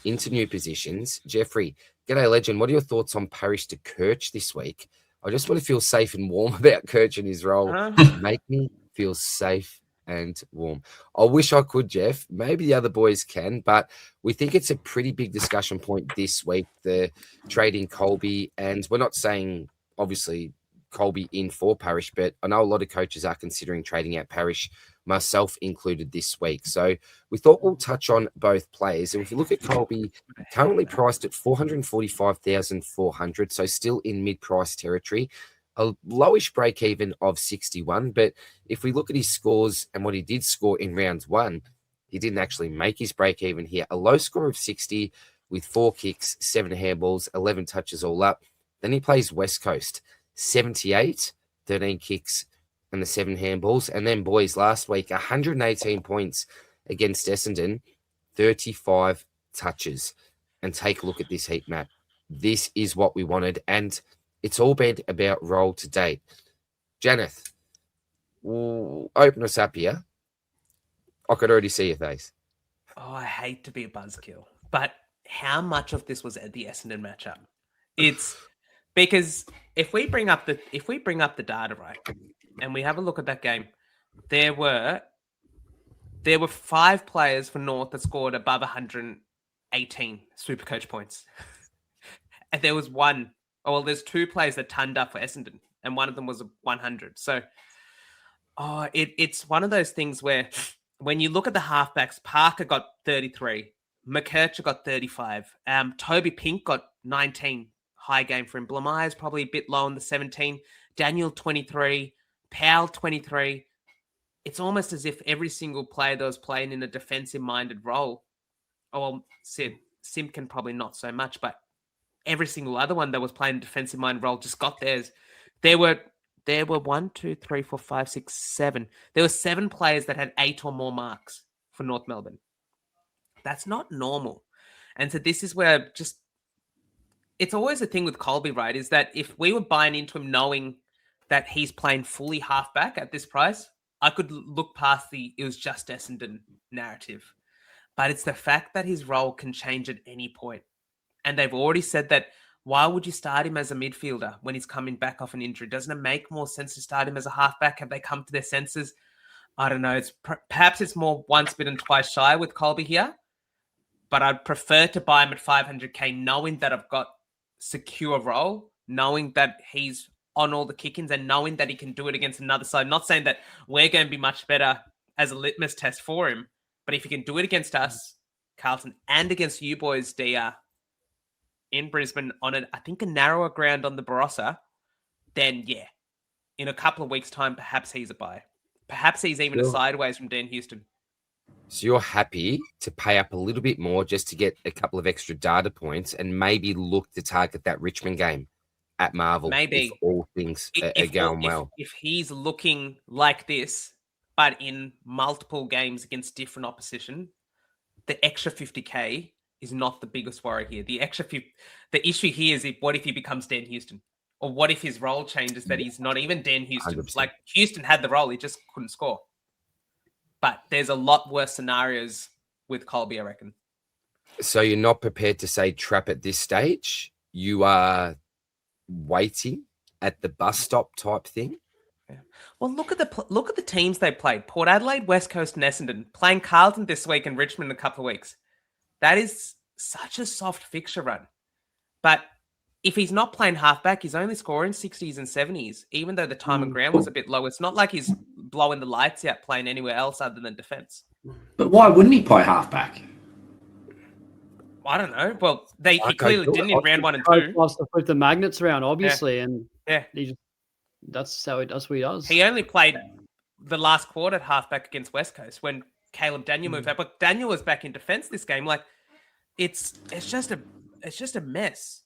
into new positions? Jeffrey, g'day, legend. What are your thoughts on Parish to Kirch this week? I just want to feel safe and warm about Kirch and his role. Make me feel safe and warm. I wish I could, Jeff. Maybe the other boys can, but we think it's a pretty big discussion point this week, the trading Colby. And we're not saying, obviously, Colby in for Parish, but I know a lot of coaches are considering trading out Parish, myself included, this week. So we thought we'll touch on both players. And if you look at Colby, currently priced at 445,400, so still in mid-price territory. A lowish break even of 61, but if we look at his scores and what he did score in round one, he didn't actually make his break even here. A low score of 60 with 4 kicks, 7 handballs, 11 touches all up. Then he plays West Coast, 78, 13 kicks, and the 7 handballs. And then, boys, last week, 118 points against Essendon, 35 touches. And take a look at this heat map. This is what we wanted, and it's all been about roll to date. Janath, open us up here. I could already see your face. Oh, I hate to be a buzzkill, but how much of this was at the Essendon matchup? It's because if we bring up the data, right, and we have a look at that game, there were 5 players for North that scored above 118 SuperCoach points, and there was one. Oh, well, there's 2 players that turned up for Essendon, and one of them was a 100. So, it's one of those things where when you look at the halfbacks, Parker got 33, McKercher got 35, Toby Pink got 19, high game for him. Blameyer's probably a bit low on the 17, Daniel 23, Powell 23. It's almost as if every single player that was playing in a defensive-minded role, Simpkin probably not so much, but every single other one that was playing defensive mind role just got theirs. There were 1, 2, 3, 4, 5, 6, 7. There were 7 players that had 8 or more marks for North Melbourne. That's not normal. And so this is where it's always a thing with Colby, right? Is that if we were buying into him knowing that he's playing fully halfback at this price, I could look past it was just Essendon narrative. But it's the fact that his role can change at any point. And they've already said that, why would you start him as a midfielder when he's coming back off an injury? Doesn't it make more sense to start him as a halfback? Have they come to their senses? I don't know. Perhaps it's more once bitten, twice shy with Colby here. But I'd prefer to buy him at 500k, knowing that I've got secure role, knowing that he's on all the kick-ins and knowing that he can do it against another side. Not saying that we're going to be much better as a litmus test for him, but if he can do it against us, Carlton, and against you boys, DR, in Brisbane on I think a narrower ground on the Barossa, then yeah, in a couple of weeks' time, perhaps he's a buy. Perhaps he's even a sideways from Dan Houston. So you're happy to pay up a little bit more just to get a couple of extra data points and maybe look to target that Richmond game at Marvel. Maybe. If all things are going well. If he's looking like this, but in multiple games against different opposition, the extra 50k is not the biggest worry here. The issue here is what if he becomes Dan Houston? Or what if his role changes that he's not even Dan Houston? 100%. Like Houston had the role, he just couldn't score. But there's a lot worse scenarios with Colby, I reckon. So you're not prepared to say trap at this stage? You are waiting at the bus stop type thing? Yeah. Well, look at the teams they played. Port Adelaide, West Coast and Essendon. Playing Carlton this week and Richmond in a couple of weeks. That is such a soft fixture run. But if he's not playing halfback, he's only scoring 60s and 70s, even though the time and ground was a bit low. It's not like he's blowing the lights out playing anywhere else other than defence. But why wouldn't he play halfback? I don't know. Well, he clearly didn't in round 1 and 2. Wants to flip the magnets around, obviously, and yeah, that's what he does. He only played the last quarter at halfback against West Coast when Caleb Daniel moved out. But Daniel was back in defence this game. Like it's just a mess.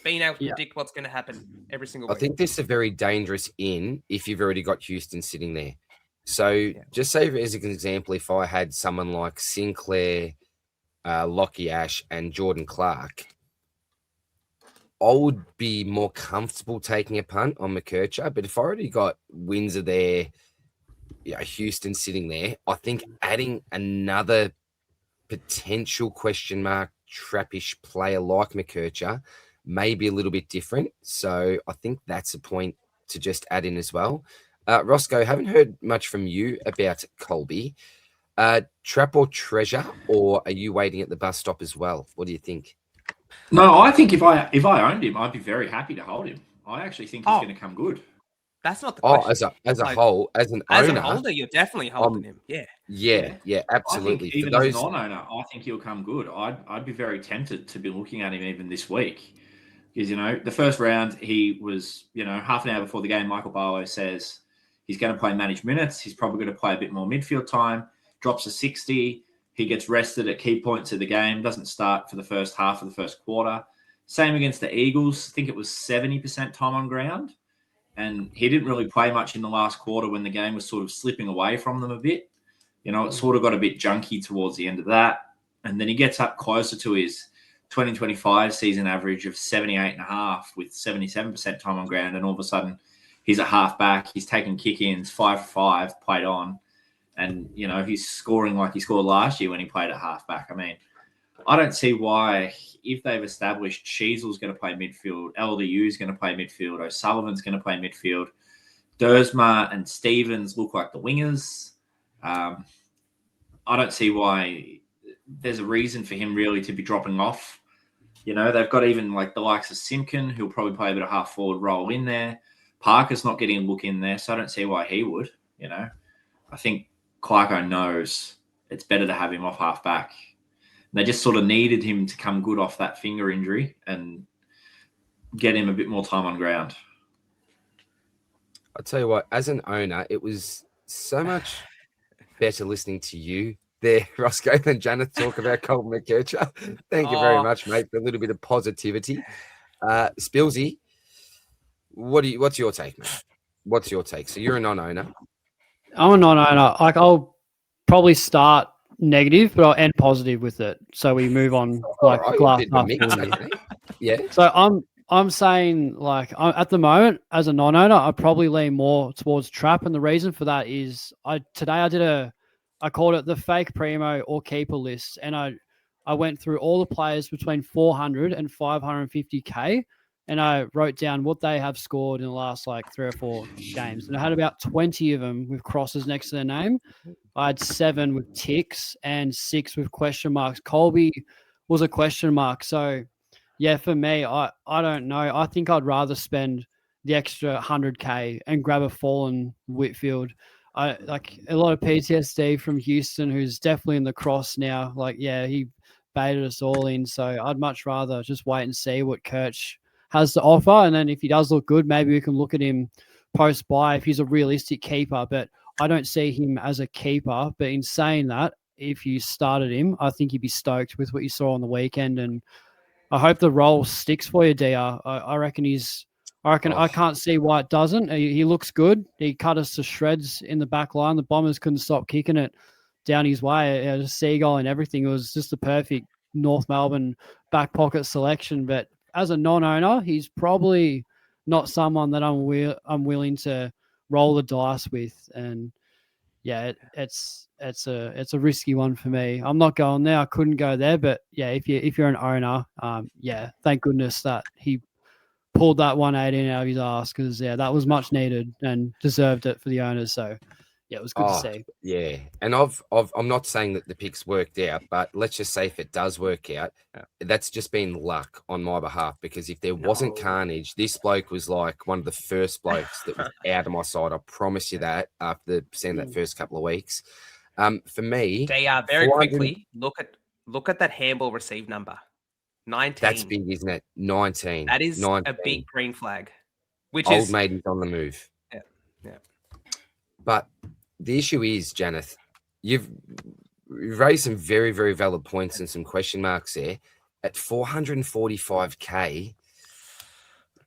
Being able to predict what's going to happen every single week. I think this is a very dangerous if you've already got Houston sitting there. So just say as an example, if I had someone like Sinclair, Lockie Ash and Jordan Clark, I would be more comfortable taking a punt on McKercher. But if I already got Windsor there, Houston sitting there, I think adding another potential question mark trappish player like McKercher may be a little bit different. So I think that's a point to just add in as well. Rossco, haven't heard much from you about Colby. Trap or treasure, or are you waiting at the bus stop as well? What do you think? No, I think if I owned him, I'd be very happy to hold him. I actually think he's going to come good. That's not the question. As a whole, as an owner, a holder, you're definitely holding him. Yeah, absolutely. I think even as a non-owner, I think he'll come good. I'd be very tempted to be looking at him even this week. Because, the first round, he was, half an hour before the game, Michael Barlow says he's going to play managed minutes. He's probably going to play a bit more midfield time, drops to 60. He gets rested at key points of the game, doesn't start for the first half of the first quarter. Same against the Eagles. I think it was 70% time on ground. And he didn't really play much in the last quarter when the game was sort of slipping away from them a bit. It sort of got a bit junky towards the end of that. And then he gets up closer to his 2025 season average of 78.5 with 77% time on ground. And all of a sudden, he's a halfback. He's taking kick-ins, 5 for 5, played on. And, he's scoring like he scored last year when he played at halfback. I mean, I don't see why, if they've established Sheasel's going to play midfield, LDU's going to play midfield, O'Sullivan's going to play midfield, Dersma and Stevens look like the wingers. I don't see why there's a reason for him really to be dropping off. They've got even like the likes of Simpkin, who'll probably play a bit of half forward role in there. Parker's not getting a look in there, so I don't see why he would. I think Clarko knows it's better to have him off half back. They just sort of needed him to come good off that finger injury and get him a bit more time on ground. I'll tell you what, as an owner, it was so much better listening to you there, Rossco, than Janath talk about Colton McKercher. Thank you very much, mate, for a little bit of positivity. Spillsy, what's your take, mate? What's your take? So you're a non-owner. I'm a non-owner. I'll probably start negative, but I'll end positive with it. So we move on glass half full. Yeah. So I'm saying like at the moment as a non-owner, I probably lean more towards trap, and the reason for that is I called it the fake primo or keeper list, and I went through all the players between 400 and 550k, and I wrote down what they have scored in the last like 3 or 4 games, and I had about 20 of them with crosses next to their name. I had 7 with ticks and 6 with question marks. Colby was a question mark, so. Yeah, for me, I don't know. I think I'd rather spend the extra 100k and grab a fallen Whitfield. I like a lot of PTSD from Houston, who's definitely in the cross now. Like, yeah, he baited us all in. So I'd much rather just wait and see what Kirch has to offer. And then if he does look good, maybe we can look at him post buy if he's a realistic keeper. But I don't see him as a keeper. But in saying that, if you started him, I think you'd be stoked with what you saw on the weekend. And I hope the role sticks for you, DR. I reckon I can't see why it doesn't. He looks good. He cut us to shreds in the back line. The Bombers couldn't stop kicking it down his way. A seagull and everything. It was just a perfect North Melbourne back pocket selection. But as a non-owner, he's probably not someone that I'm willing to roll the dice with. And yeah, it's a risky one for me. I'm not going there. I couldn't go there, but yeah, if you're an owner, yeah, thank goodness that he pulled that 118 out of his ass, because yeah, that was much needed and deserved it for the owners. So yeah, it was good to see. Yeah, and I'm not saying that the picks worked out, but let's just say if it does work out, that's just been luck on my behalf, because if there wasn't carnage, this bloke was like one of the first blokes that was out of my side. I promise you that after seeing that first couple of weeks. For me, they are very quickly look at that handball receive number. 19. That's big, isn't it? 19. That is 19. a big green flag. Which Old is mate is on the move. Yeah. But the issue is, Janath, you've raised some very, very valid points and some question marks there. At 445k,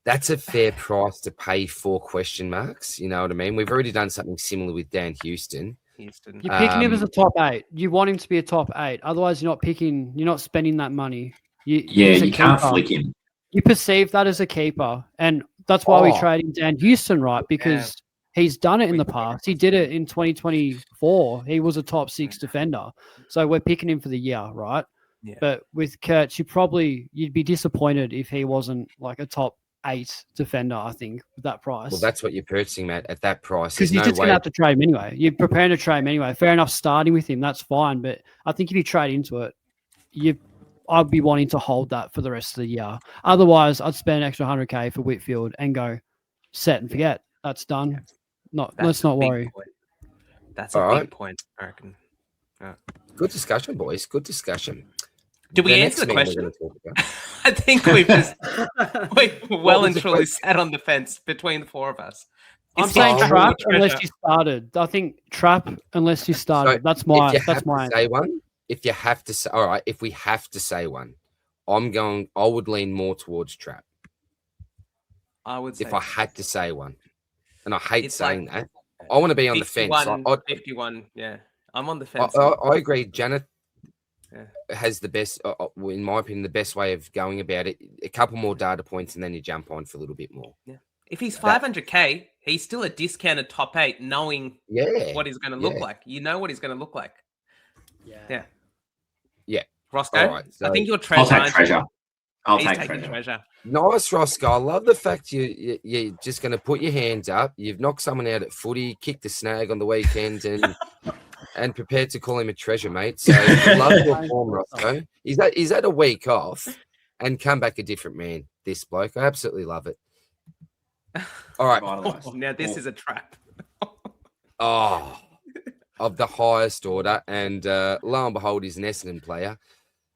that's a fair price to pay for question marks. You know what I mean? We've already done something similar with Dan Houston. You're picking him as a top 8. You want him to be a top 8. Otherwise, you're not spending that money. You can't flick him. You perceive that as a keeper. And that's why we trade in Dan Houston, right? Because he's done it in the past. He did it in 2024. He was a top 6 defender. So we're picking him for the year, right? Yeah. But with Kirch, you'd be disappointed if he wasn't like a top 8 defender, I think, with that price. Well, that's what you're purchasing, Matt, at that price. Because you're just going to have to trade him anyway. You're preparing to trade him anyway. Fair enough starting with him, that's fine. But I think if you trade into it, I'd be wanting to hold that for the rest of the year. Otherwise, I'd spend an extra 100k for Whitfield and go set and forget. That's done. Let's not worry. Point. That's a big point, I reckon. Yeah. Good discussion, boys. Good discussion. Did we answer the question? I think we've well and truly sat on the fence between the 4 of us. I'm saying trap unless you started. I think trap unless you started. So that's my say one. If you have to say, all right, if we have to say one, I would lean more towards trap. I would say if I had to say one. And I hate saying that. I want to be on the fence. 51, yeah. I'm on the fence. I agree. Janath has the best, in my opinion, the best way of going about it. A couple more data points and then you jump on for a little bit more. Yeah. If he's 500k, he's still a discounted top 8, knowing what he's going to look like. You know what he's going to look like. Yeah. Rossco, right, so I think you're treasure. I'll take treasure. I'll take treasure. Nice, Rossco. I love the fact you're just going to put your hands up. You've knocked someone out at footy, kicked a snag on the weekend, and prepared to call him a treasure, mate. So love your form, Rossco. He's had a week off and come back a different man, this bloke. I absolutely love it. All right. Now this is a trap. Of the highest order. And lo and behold, he's an Essendon player.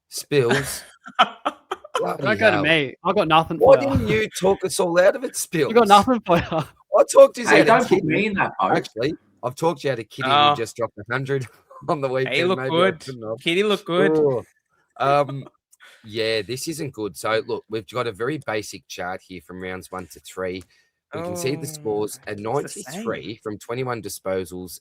Spills. Don't go to me. I got nothing for Why didn't you talk us all out of it, Spills? I got nothing for you. I talked you out don't of put me in that boat. Actually, I've talked you out of Kitty who just dropped 100 on the weekend. He looked good. Kitty looked good. Yeah, this isn't good. So, look, we've got a very basic chart here from rounds 1 to 3. We can see the scores at 93 from 21 disposals,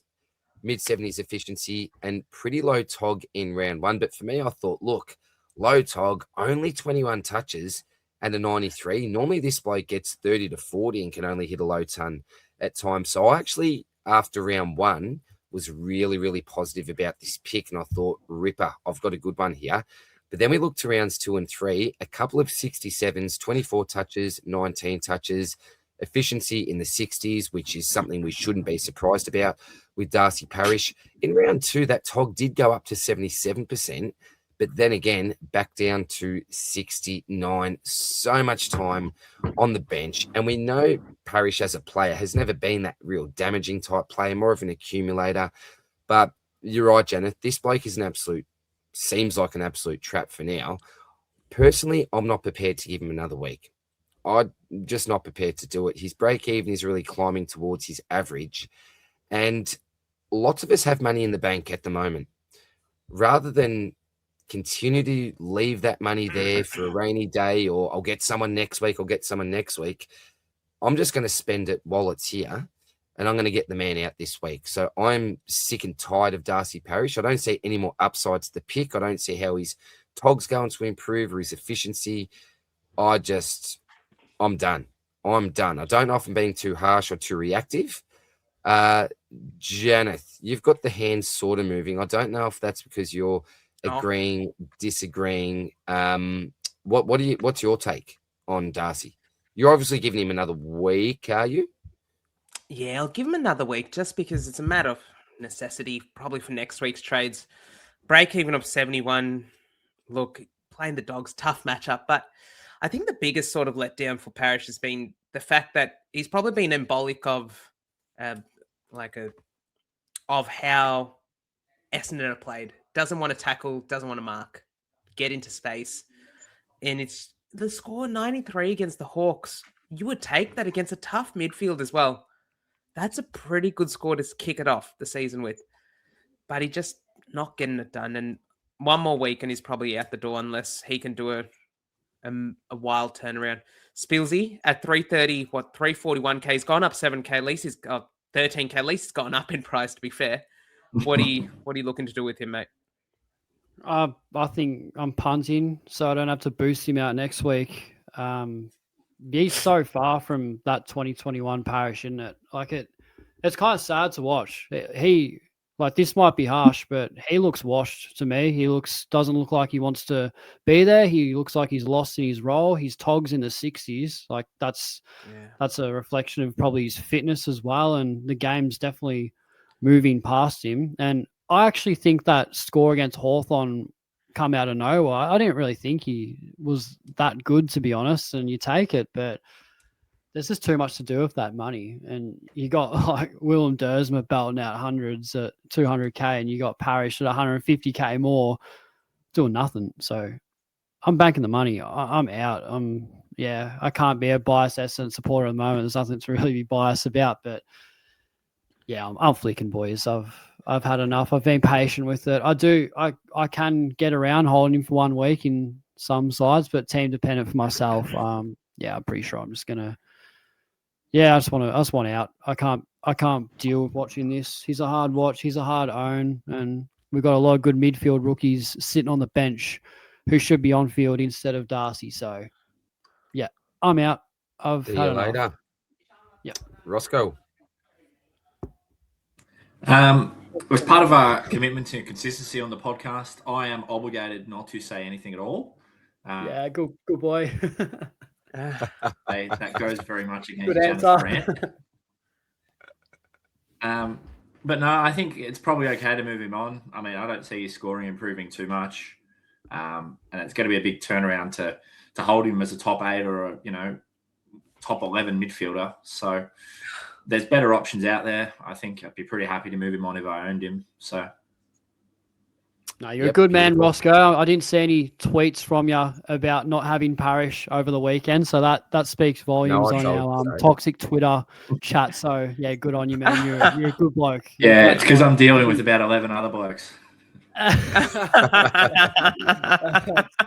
mid-70s efficiency, and pretty low TOG in round 1. But for me, I thought, look, low TOG, only 21 touches. and a 93. Normally this bloke gets 30 to 40 and can only hit a low ton at times. So I actually, after round 1, was really, really positive about this pick. And I thought, ripper, I've got a good one here. But then we looked to rounds 2 and 3, a couple of 67s, 24 touches, 19 touches, efficiency in the 60s, which is something we shouldn't be surprised about with Darcy Parish. In round 2, that TOG did go up to 77%, but then again, back down to 69. So much time on the bench. And we know Parish as a player has never been that real damaging type player, more of an accumulator. But you're right, Janath, this bloke is seems like an absolute trap for now. Personally, I'm not prepared to give him another week. I'm just not prepared to do it. His break even is really climbing towards his average. And lots of us have money in the bank at the moment. Rather than continue to leave that money there for a rainy day, or I'll get someone next week, I'm just going to spend it while it's here, and I'm going to get the man out this week. So I'm sick and tired of Darcy Parish. I don't see any more upsides to the pick. I don't see how his TOG's going to improve or his efficiency. I'm done. I don't know if I'm being too harsh or too reactive. Janath, you've got the hands sort of moving. I don't know if that's because you're agreeing, disagreeing. What's your take on Darcy? You're obviously giving him another week, are you? Yeah, I'll give him another week just because it's a matter of necessity, probably for next week's trades. Break even of 71. Look, playing the Dogs, tough matchup. But I think the biggest sort of letdown for Parish has been the fact that he's probably been embolic of how Essendon played. Doesn't want to tackle, doesn't want to mark, get into space. And it's the score 93 against the Hawks. You would take that against a tough midfield as well. That's a pretty good score to kick it off the season with. But he just not getting it done. And one more week and he's probably out the door unless he can do a wild turnaround. Spillsy at 341K. He's gone up 7K. At least he's got 13K. At least he's gone up in price, to be fair. What are you looking to do with him, mate? I think I'm punting, so I don't have to boost him out next week. He's so far from that 2021 Parish, isn't it? It's kind of sad to watch. This might be harsh, but he looks washed to me. Doesn't look like he wants to be there. He looks like he's lost in his role. His TOG's in the 60s. That's a reflection of probably his fitness as well. And the game's definitely moving past him. And I actually think that score against Hawthorn come out of nowhere. I didn't really think he was that good, to be honest, and you take it, but there's just too much to do with that money. And you got Willem Dersma belting out hundreds at 200K, and you got Parish at 150K more doing nothing. So I'm banking the money. I'm out. I can't be a biased Essendon supporter at the moment. There's nothing to really be biased about, but yeah, I'm flicking, boys. I've had enough. I've been patient with it. I can get around holding him for 1 week in some sides, but team dependent for myself. I'm pretty sure I'm just gonna. Yeah, I just want out. I can't deal with watching this. He's a hard watch. He's a hard own, and we've got a lot of good midfield rookies sitting on the bench who should be on field instead of Darcy. So, yeah, I'm out. I've See had you enough. later. Yeah, Rossco. As part of our commitment to consistency on the podcast, I am obligated not to say anything at all. Good boy. That goes very much against Good answer. But no, I think it's probably okay to move him on. I mean, I don't see his scoring improving too much, and it's going to be a big turnaround to hold him as a top 8 or a top 11 midfielder. So there's better options out there. I think I'd be pretty happy to move him on if I owned him. So. No, you're a good man, Rossco. I didn't see any tweets from you about not having Parish over the weekend, so that speaks volumes on our toxic Twitter chat. So yeah, good on you, man. You're a good bloke. Yeah, it's because I'm dealing with about 11 other blokes.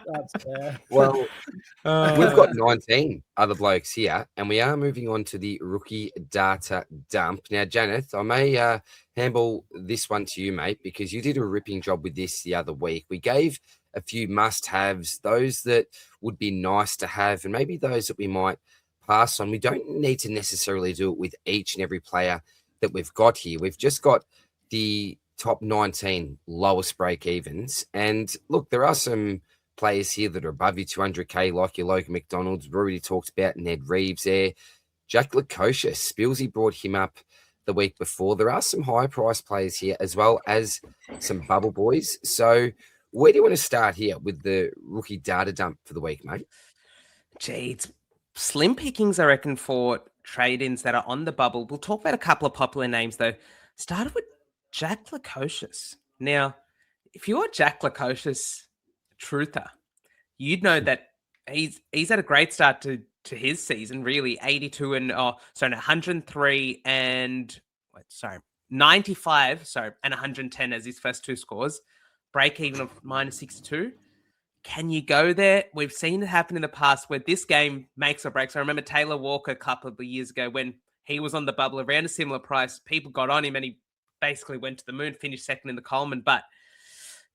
That's fair. Well, we've got 19 other blokes here, and we are moving on to the rookie data dump. Now, Janath, I may handball this one to you, mate, because you did a ripping job with this the other week. We gave a few must-haves, those that would be nice to have, and maybe those that we might pass on. We don't need to necessarily do it with each and every player that we've got here. We've just got the top 19 lowest break evens. And look, there are some players here that are above you 200K, like your Logan McDonald's. We already talked about Ned Reeves there. Jack LaCocia, Spillsy brought him up the week before. There are some high price players here as well as some bubble boys. So where do you want to start here with the rookie data dump for the week, mate? Gee, it's slim pickings, I reckon, for trade-ins that are on the bubble. We'll talk about a couple of popular names, though. Started with Jack LaCocious. Now, if you're a Jack LaCocious truther, you'd know that he's had a great start to his season, really. 82 and 103 and 95, and 110 as his first two scores. Break even of -62. Can you go there? We've seen it happen in the past where this game makes or breaks. I remember Taylor Walker a couple of years ago when he was on the bubble around a similar price. People got on him and he basically went to the moon, finished second in the Coleman. But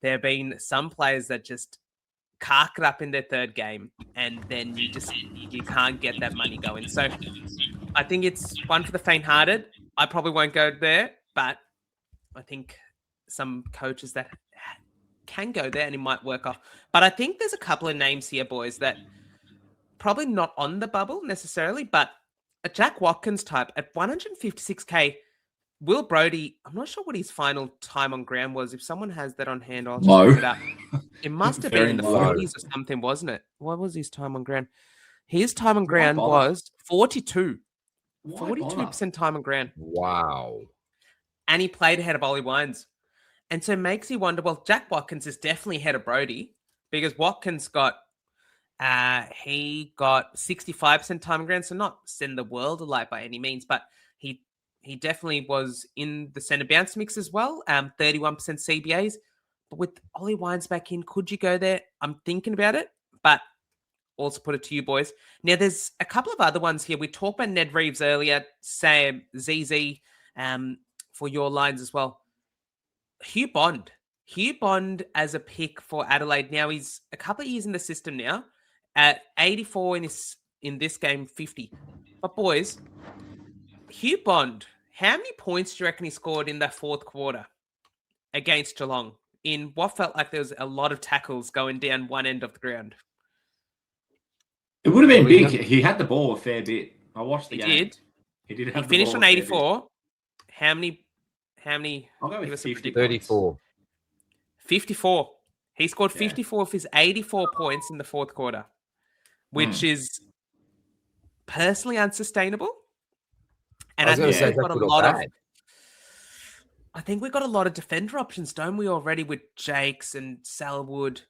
there have been some players that just cark it up in their third game and then you can't get that money going. So I think it's one for the faint-hearted. I probably won't go there, but I think some coaches that can go there and it might work off. But I think there's a couple of names here, boys, that probably not on the bubble necessarily, but a Jack Watkins type at 156K. Will Brodie, I'm not sure what his final time on ground was. If someone has that on hand, I'll just look it up. It must have been in the 40s or something, wasn't it? What was his time on ground? His time on ground was 42. 42% time on ground. Wow. And he played ahead of Ollie Wines. And so it makes you wonder, well, Jack Watkins is definitely ahead of Brodie because Watkins got 65% time on ground, so not send the world alight by any means, but he definitely was in the centre bounce mix as well, 31% CBAs. But with Ollie Wines back in, could you go there? I'm thinking about it, but also put it to you, boys. Now, there's a couple of other ones here. We talked about Ned Reeves earlier, Sam, ZZ, for your lines as well. Hugh Bond as a pick for Adelaide. Now, he's a couple of years in the system now. At 84 in this game, 50. But, boys, Hugh Bond, how many points do you reckon he scored in that fourth quarter against Geelong in what felt like there was a lot of tackles going down one end of the ground? It would have been big. He had the ball a fair bit. I watched the game. He did. He finished on 84. How many? I'll go with 50. 34. 54. He scored 54 of his 84 points in the fourth quarter, which is personally unsustainable. And I think we've got a lot of. I think we've got a lot of defender options, don't we, already with Jakes and Selwood,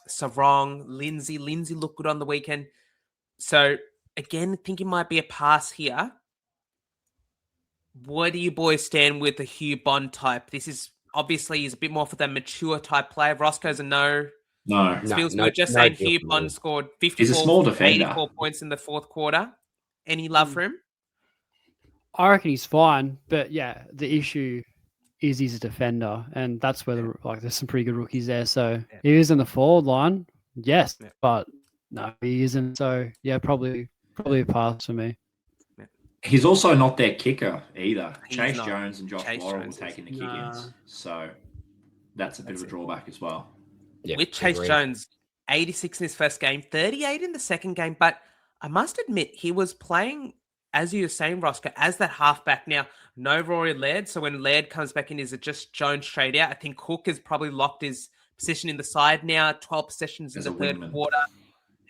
Sarong, Lindsay. Lindsay looked good on the weekend. So, again, I think it might be a pass here. Where do you boys stand with the Hugh Bond type? This is obviously is a bit more for the mature type player. Roscoe's a no. No. We're just saying Hugh Bond scored 54, 84 points in the fourth quarter. Any love for him? I reckon he's fine, but yeah, the issue is he's a defender, and that's where there's some pretty good rookies there. So he is in the forward line, yes, but no, he isn't. So yeah, probably a pass for me. He's also not their kicker either. Chase Jones and Josh Laurel were taking the kick-ins, so that's a bit of a drawback as well. Yeah, with Chase Jones, 86 in his first game, 38 in the second game, but I must admit he was playing, as you were saying, Rossco, as that halfback. Now, no Rory Laird, so when Laird comes back in, is it just Jones straight out? I think Cook has probably locked his position in the side now, 12 possessions in the third quarter.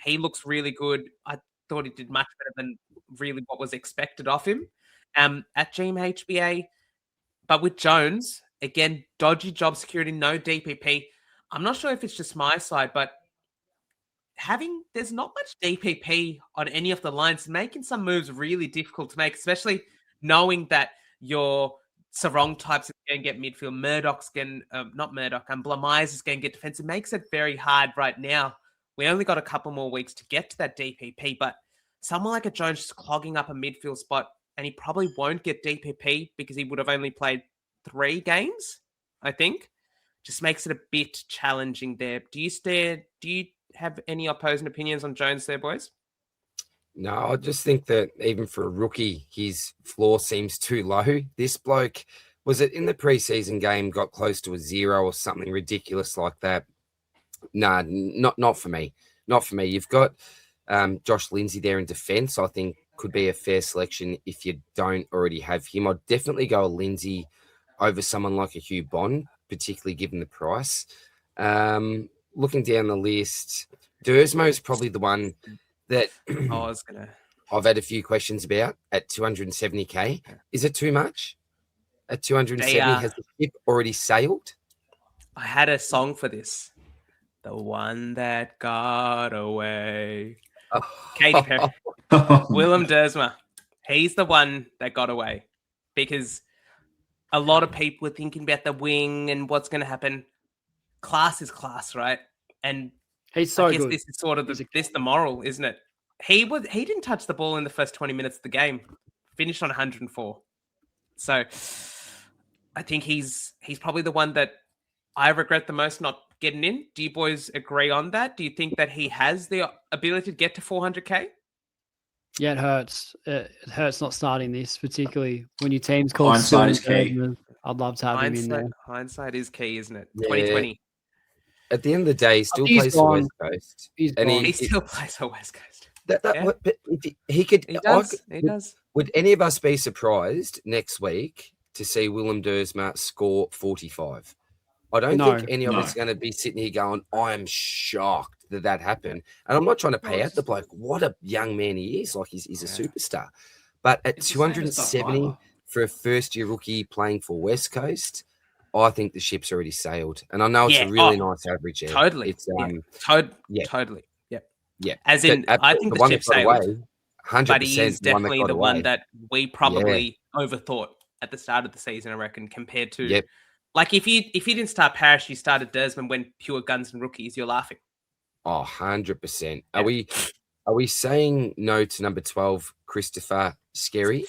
He looks really good. I thought he did much better than really what was expected of him at GMHBA. But with Jones, again, dodgy job security, no DPP. I'm not sure if it's just my side, but there's not much DPP on any of the lines, making some moves really difficult to make, especially knowing that your Sarong types is going to get midfield. Murdoch's going not Murdoch. Blamires is going to get defense. It makes it very hard right now. We only got a couple more weeks to get to that DPP, but someone like a Jones is clogging up a midfield spot, and he probably won't get DPP because he would have only played 3 games, I think. Just makes it a bit challenging there. Do you have any opposing opinions on Jones there, boys? No, I just think that even for a rookie, his floor seems too low. This bloke, was it in the preseason game, got close to a 0 or something ridiculous like that? Nah, not for me. Not for me. You've got Josh Lindsay there in defence. I think could be a fair selection if you don't already have him. I'd definitely go a Lindsay over someone like a Hugh Bond, particularly given the price. Looking down the list, Dersmo is probably the one that I've had a few questions about at 270k. Is it too much? At 270, has the ship already sailed? I had a song for this. The one that got away. Katy Perry. Willem Dersma. He's the one that got away because a lot of people are thinking about the wing and what's going to happen. Class is class, right? And he's so good. This is sort of the moral, isn't it? He didn't touch the ball in the first 20 minutes of the game. Finished on 104. So I think he's probably the one that I regret the most not getting in. Do you boys agree on that? Do you think that he has the ability to get to 400k? Yeah, it hurts. It hurts not starting this, particularly when your team's called. Hindsight is key. I'd love to have him in there. Hindsight is key, isn't it? Yeah. 2020. At the end of the day, he still plays for West Coast. He still plays for West Coast. But if he could. He does. Would any of us be surprised next week to see Willem Dersma score 45? I don't think any of us are going to be sitting here going, I am shocked that happened. And I'm not trying to pay out the bloke. What a young man he is. Like, he's a superstar. But at 270 for a first-year rookie playing for West Coast, I think the ship's already sailed. And I know it's a really nice average there. Totally. It's, Totally. Yeah. As in, I think the ship sailed. 100%. But he is definitely the one that we probably overthought at the start of the season, I reckon, compared to... Like, if you didn't start Parish, you started Dersman when pure guns and rookies, you're laughing. Oh, 100%. Are we saying no to number 12, Christopher Skerry?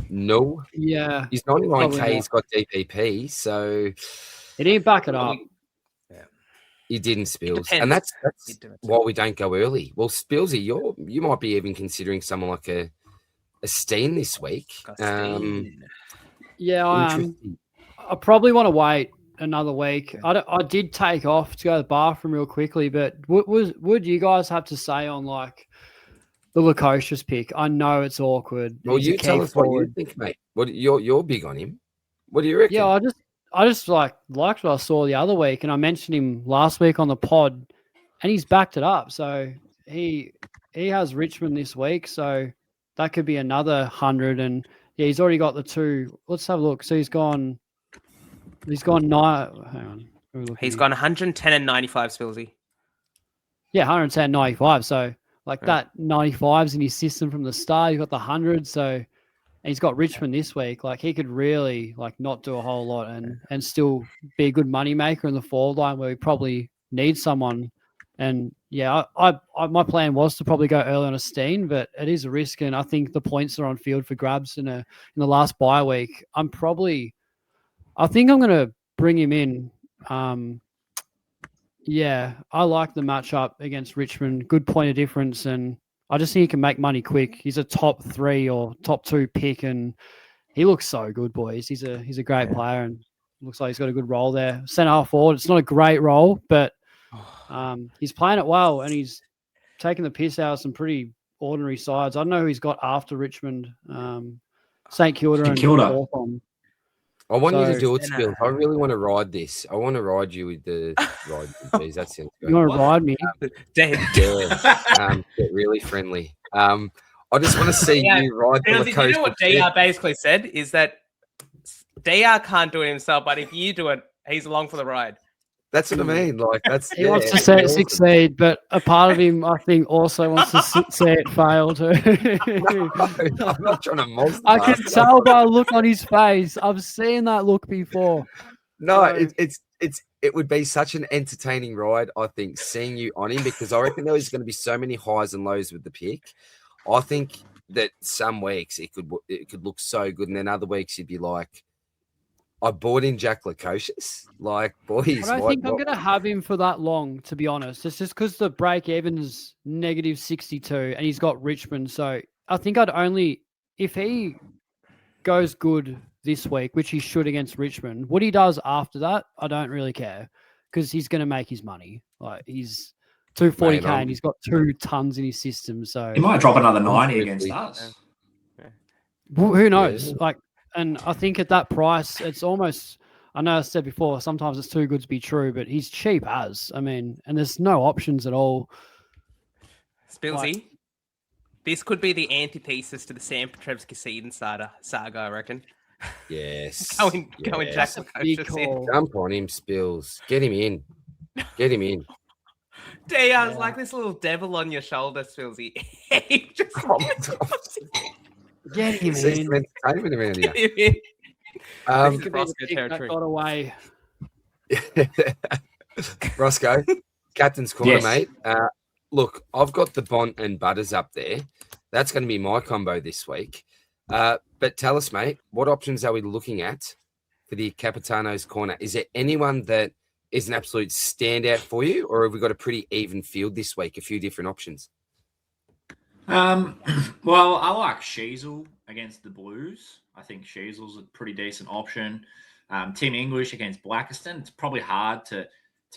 No. Yeah. He's 99k, he's got DPP, so... He didn't back it up. He didn't, Spills. And that's why we don't go early. Well, Spillsy, you might be even considering someone like a Steen this week. Yeah, I am. I probably want to wait another week. I did take off to go to the bathroom real quickly, but would you guys have to say on like the Lukosius pick? I know it's awkward. Well, you tell us what you think, mate. What you're big on him. What do you reckon? Yeah, I just liked what I saw the other week, and I mentioned him last week on the pod, and he's backed it up. So he has Richmond this week, so that could be another 100. And yeah, he's already got the 2. Let's have a look. So he's gone 9. Hang on. He's gone 110 and 95, Spillsy. Yeah, 110, 95. So like that 95's in his system from the start. He's got the 100. So he's got Richmond this week. Like he could really like not do a whole lot and still be a good money maker in the forward line where we probably need someone. And yeah, I my plan was to probably go early on a Steen, but it is a risk. And I think the points are on field for grabs in the last bye week. I think I'm going to bring him in. Yeah, I like the matchup against Richmond. Good point of difference, and I just think he can make money quick. He's a top 3 or top 2 pick, and he looks so good, boys. He's a great player, and looks like he's got a good role there. Centre half forward. It's not a great role, but he's playing it well, and he's taking the piss out of some pretty ordinary sides. I don't know who he's got after Richmond. St Kilda and Hawthorn. I want you to do it, Spills. I really want to ride this. I want to ride you with the ride. Geez, that sounds good. You want to ride me? Get really friendly. I just want to see you ride the coast. You know what DR basically said is that DR can't do it himself, but if you do it, he's along for the ride. That's what I mean. Like that's He wants to see it succeed, but a part of him, I think, also wants to see it fail too. No, I'm not trying to monster. I can tell by the look on his face. I've seen that look before. No, So- it would be such an entertaining ride, I think, seeing you on him, because I reckon there's going to be so many highs and lows with the pick. I think that some weeks it could look so good, and then other weeks you'd be like, I bought in Jack Lukosius. Like, boys, I don't think I'm going to have him for that long, to be honest. It's just because the break even is negative 62 and he's got Richmond. So I think I'd only, if he goes good this week, which he should against Richmond, what he does after that, I don't really care, because he's going to make his money. Like, he's 240K and he's got 2 tons in his system. So He might drop another 90 against us. Well, who knows? Like, and I think at that price, it's almost, I know I said before, sometimes it's too good to be true, but he's cheap as. I mean, and there's no options at all. Spillsy, this could be the antithesis to the Sam Petrevski saga, I reckon. Yes. Going Jack Big Lukosius call. Jump on him, Spills. Get him in. Get him in. I was like this little devil on your shoulder, Spillsy. He just Get him See in. some entertainment around here. Get him in. This could be Rossco the pick that territory. got away. Roscoe, Captain's Corner, Yes. mate. Look, I've got the Bont and Butters up there. That's going to be my combo this week. But tell us, mate, what options are we looking at for the Capitano's Corner? Is there anyone that is an absolute standout for you, or have we got a pretty even field this week? A few different options. Well, I like Sheasel against the Blues. I think Sheasel's a pretty decent option. Tim English against Blackiston. It's probably hard to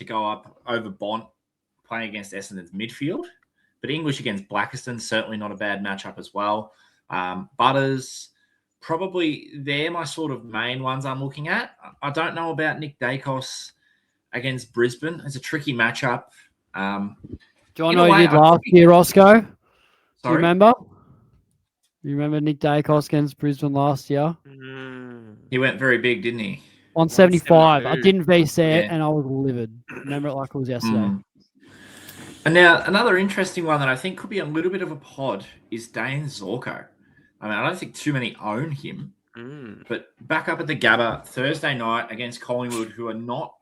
go up over Bont playing against Essendon's midfield. But English against Blackiston, certainly not a bad matchup as well. Butters, probably they're my sort of main ones I'm looking at. I don't know about Nick Dacos against Brisbane. It's a tricky matchup. Do you want to In know a what way, he did I last think- year, Roscoe? Do you Sorry? remember? You remember Nick Dacos against Brisbane last year? He went very big, didn't he? 175. I 172. didn't VC it, Yeah. and I was livid. Remember it like it was yesterday. Mm. And now another interesting one that I think could be a little bit of a pod is Dane Zorko. I mean, I don't think too many own him, but back up at the Gabba Thursday night against Collingwood, who are not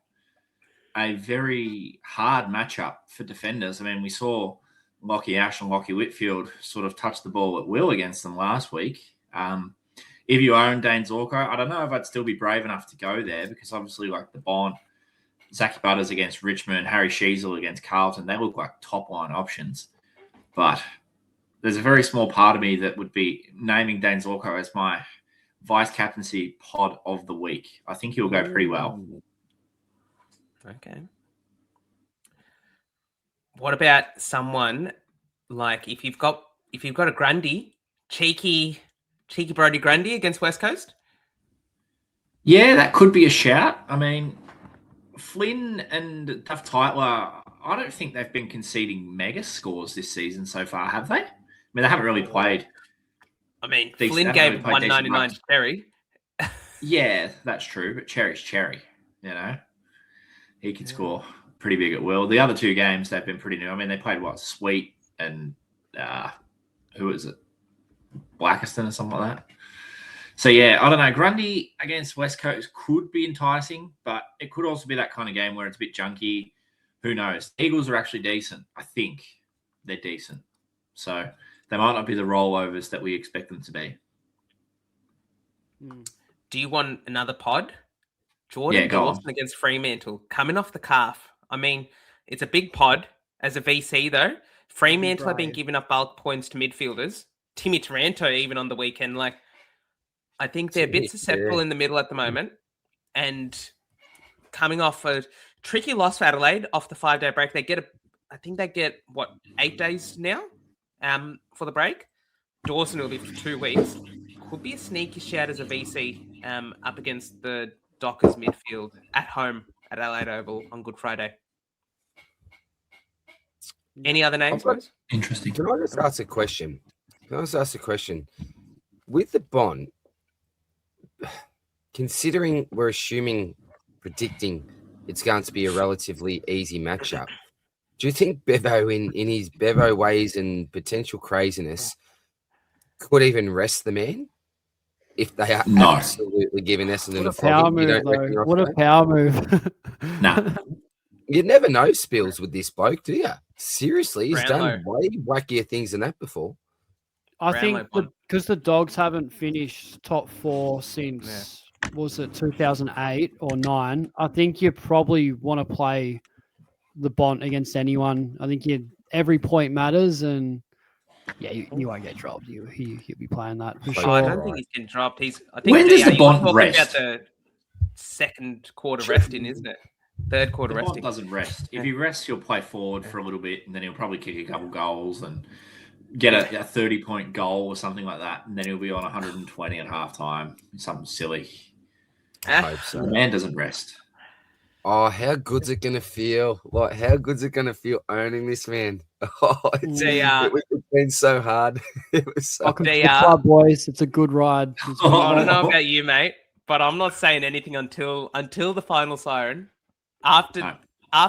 a very hard matchup for defenders. I mean, we saw Lockie Ash and Lockie Whitfield sort of touch the ball at will against them last week. If you own Dane Zorko, I don't know if I'd still be brave enough to go there, because obviously like the Bond, Zachy Butters against Richmond, Harry Sheasel against Carlton, they look like top-line options. But there's a very small part of me that would be naming Dane Zorko as my vice-captaincy pod of the week. I think he'll go pretty well. Okay. What about someone like if you've got a Grundy, cheeky Brody Grundy against West Coast? Yeah, that could be a shout. I mean, Flynn and duff-tyler, I don't think they've been conceding mega scores this season so far, have they? I mean, they haven't really played. I mean, They Flynn haven't gave really played decent 199 to Terry. Yeah, that's true, but Cherry's Cherry, you know. He can score pretty big at will. The other 2 games, they've been pretty new. I mean, they played, Sweet and who is it? Blackiston or something like that. So, yeah, I don't know. Grundy against West Coast could be enticing, but it could also be that kind of game where it's a bit junky. Who knows? Eagles are actually decent. I think they're decent. So they might not be the rollovers that we expect them to be. Do you want another pod? Jordan Dawson against Fremantle, coming off the calf. I mean, it's a big pod as a VC, though. Fremantle have been giving up bulk points to midfielders. Timmy Taranto, even on the weekend. Like, I think they're a bit susceptible in the middle at the moment. And coming off a tricky loss for Adelaide off the 5-day break, I think they get 8 days now for the break. Dawson will be for 2 weeks. Could be a sneaky shout as a VC up against the Dockers midfield at home at Adelaide Oval on Good Friday. Any other names, guys? Interesting. Can I just ask a question? With the Bond, considering we're predicting it's going to be a relatively easy matchup. Do you think Bevo, in his Bevo ways and potential craziness, could even rest the man if they are absolutely giving Essendon a flogging? You don't reckon, what a power move. No. You never know, Spills, with this bloke, do you? Seriously, he's done Brownlow. way wackier things than that before. I think because the Dogs haven't finished top 4 since, was it 2008 or 9? I think you probably want to play the Bont against anyone. I think every point matters, and you won't get dropped. He'll be playing that for sure. I don't think he's getting dropped. I think when does the Bont rest? About the second quarter resting, isn't it? Third quarter resting. Bont doesn't rest. If he rests, he'll play forward for a little bit, and then he'll probably kick a couple goals and get a 30-point goal or something like that, and then he'll be on 120 at halftime. Something silly. I hope so. The man doesn't rest. Oh, how good's it gonna feel? Like, how good's it gonna feel owning this man? Oh, it's been so hard. It was so Welcome to the club, boys. It's a good ride. I don't know about you, mate, but I'm not saying anything until the final siren. After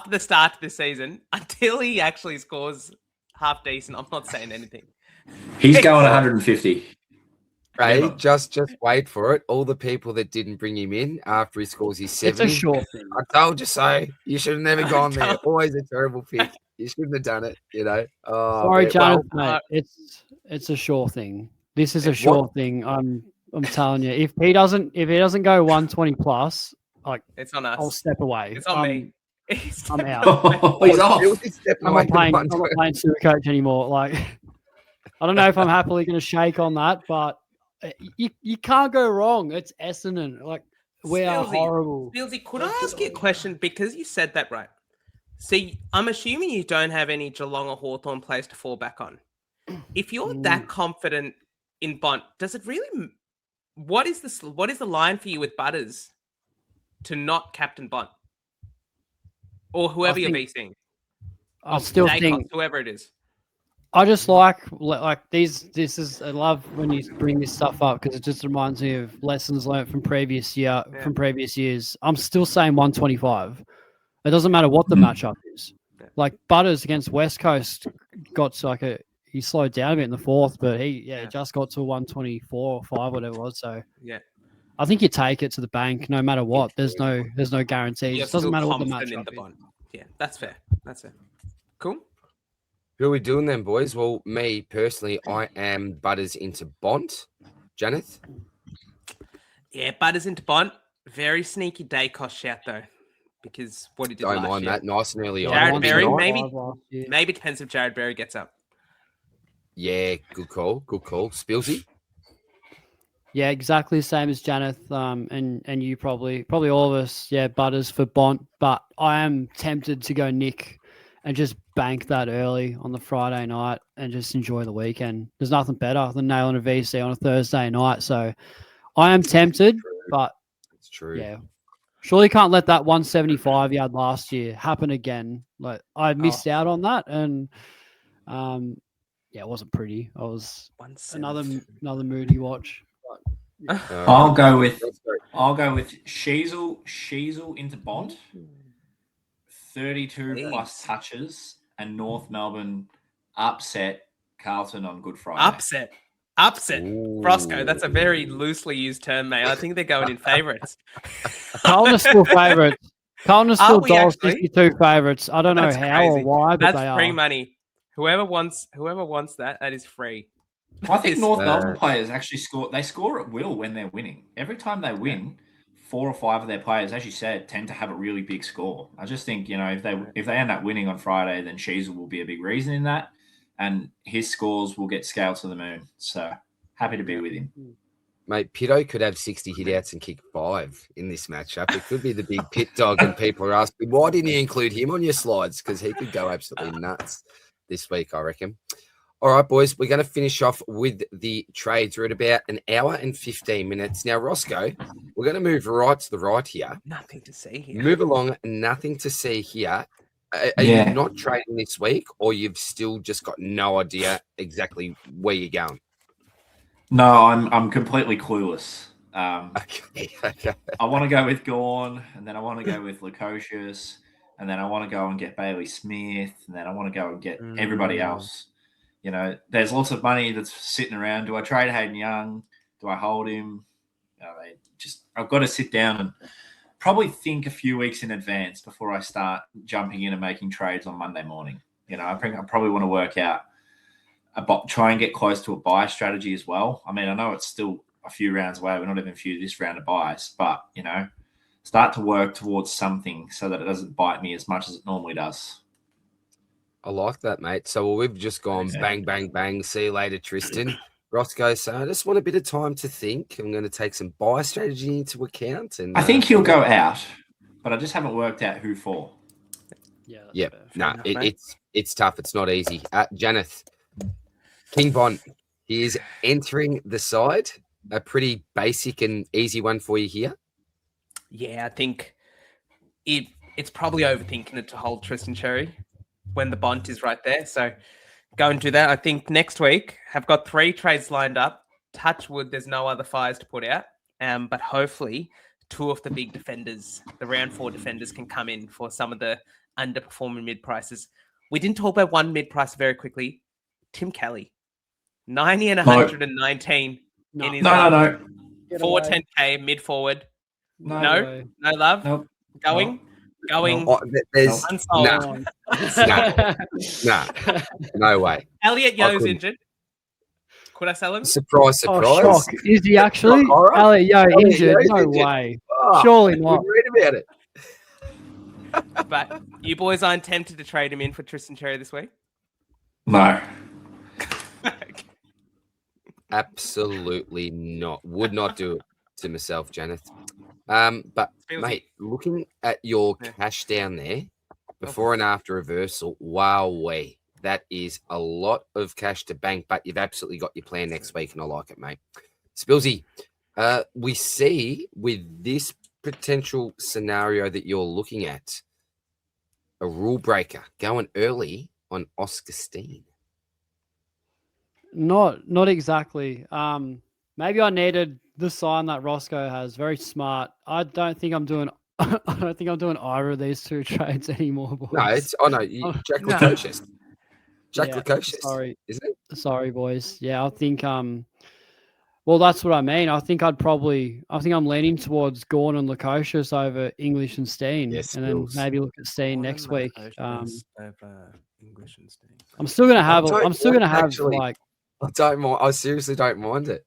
the start of the season, until he actually scores half decent, I'm not saying anything. He's going 150. Hey, just wait for it. All the people that didn't bring him in after he scores his 70. It's a sure thing. I told you so. You should have never gone there. Always a terrible pick. You shouldn't have done it, you know. Oh, sorry, Janath, mate. It's a sure thing. This is a sure thing. I'm telling you. If he doesn't go 120 plus, like, it's on us. I'll step away. It's on me. I'm out. He's off. I'm not playing SuperCoach anymore. Like, I don't know if I'm happily going to shake on that, but you can't go wrong. It's Essendon. Like, we are horrible. Spillsy, could I ask you a question? Because you said that right. See, I'm assuming you don't have any Geelong or Hawthorn players to fall back on. If you're that confident in Bont, does it really? What is the line for you with Butters to not captain Bont or whoever you're beating? I still think whoever it is. I just like these. This is, I love when you bring this stuff up because it just reminds me of lessons learned from previous years. I'm still saying 125. It doesn't matter what the matchup is. Yeah. Like Butters against West Coast got to he slowed down a bit in the fourth, but he just got to 124 or 5, whatever it was. So I think you take it to the bank no matter what. There's no guarantees. It doesn't matter what the matchup is. Yeah, that's fair. Cool. Who are we doing then, boys? Well, me personally, I am Butters into Bont. Janath? Yeah, Butters into Bont. Very sneaky day cost shout though, because what he did last year. Don't mind that. Nice and early on. Jared Berry, maybe it depends if Jared Berry gets up. Yeah, good call. Good call. Spillsy? Yeah, exactly the same as Janath, and you probably all of us. Yeah, Butters for Bont, but I am tempted to go Nick and just bank that early on the Friday night and just enjoy the weekend. There's nothing better than nailing a VC on a Thursday night. So I am tempted, but it's true. Yeah, surely can't let that 175 you had last year happen again. Like I missed out on that, and it wasn't pretty. I was another moody watch. But, I'll go with Sheasel into Bont. 32 plus touches, and North Melbourne upset Carlton on Good Friday. Upset. Rossco, that's a very loosely used term, mate. I think they're going in favourites. Carlton are still favourites. Carlton are still $1.52 favourites. I don't know how or why, but that's free money. Whoever wants that is free. I think North Melbourne players actually score. They score at will when they're winning. Every time they win, 4 or 5 of their players, as you said, tend to have a really big score. I just think, if they end up winning on Friday, then Sheasel will be a big reason in that, and his scores will get scaled to the moon. So happy to be with him. Mate, Pitto could have 60 hitouts and kick 5 in this matchup. It could be the big pit dog, and people are asking, why didn't you include him on your slides? Because he could go absolutely nuts this week, I reckon. All right, boys, we're going to finish off with the trades. We're at about an hour and 15 minutes. Now, Rossco, we're going to move right to the right here. Nothing to see here. Move along, nothing to see here. Are you not trading this week, or you've still just got no idea exactly where you're going? No, I'm completely clueless. Okay. I want to go with Gorn, and then I want to go with Lukosius, and then I want to go and get Bailey Smith, and then I want to go and get everybody else. You know, there's lots of money that's sitting around. Do I trade Hayden Young? Do I hold him? I've got to sit down and probably think a few weeks in advance before I start jumping in and making trades on Monday morning. You know, I probably want to work out try and get close to a buy strategy as well. I mean, I know it's still a few rounds away. We're not even through this round of buys, but, you know, start to work towards something so that it doesn't bite me as much as it normally does. I like that, mate. So we've just gone bang, bang, bang. See you later, Tristan. Rossco, so I just want a bit of time to think. I'm going to take some buy strategy into account. And I think he'll go out, but I just haven't worked out who for. Yeah. No, it's tough. It's not easy. Janath, King Bond, he is entering the side. A pretty basic and easy one for you here. Yeah, I think it's probably overthinking it to hold Tristan Cherry when the Bont is right there. So go and do that. I think next week have got 3 trades lined up. Touch wood, there's no other fires to put out. But hopefully 2 of the big defenders, the round 4 defenders, can come in for some of the underperforming mid prices. We didn't talk about one mid price very quickly. Tim Kelly, 90 and 119 in his No. Forward 10K mid forward. No love. Nope. Going. There's unsold. no way. Elliot Yo's injured. Could I sell him? Surprise. Shock. Is he actually? Elliot Yo injured? No way. Surely not. Read about it. But you boys aren't tempted to trade him in for Tristan Cherry this week? No. Absolutely not. Would not do it to myself, Janath. But mate, looking at your cash down there, before and after reversal, wowee. That is a lot of cash to bank, but you've absolutely got your plan next week, and I like it, mate. Spillsy, we see with this potential scenario that you're looking at, a rule breaker going early on Oscar Steen. Not exactly. Maybe I needed the sign that Rossco has. Very smart. I don't think I'm doing either of these 2 trades anymore, boys. No, Jack Lukosius. Lukosius. Sorry, isn't it? Sorry, boys. Yeah, I think well, that's what I mean. I think I'm leaning towards Gorn and Lukosius over English and Steen, Yes, and then maybe look at Steen next week. Over English and Steen. I'm still gonna have actually, like. I don't mind. I seriously don't mind it.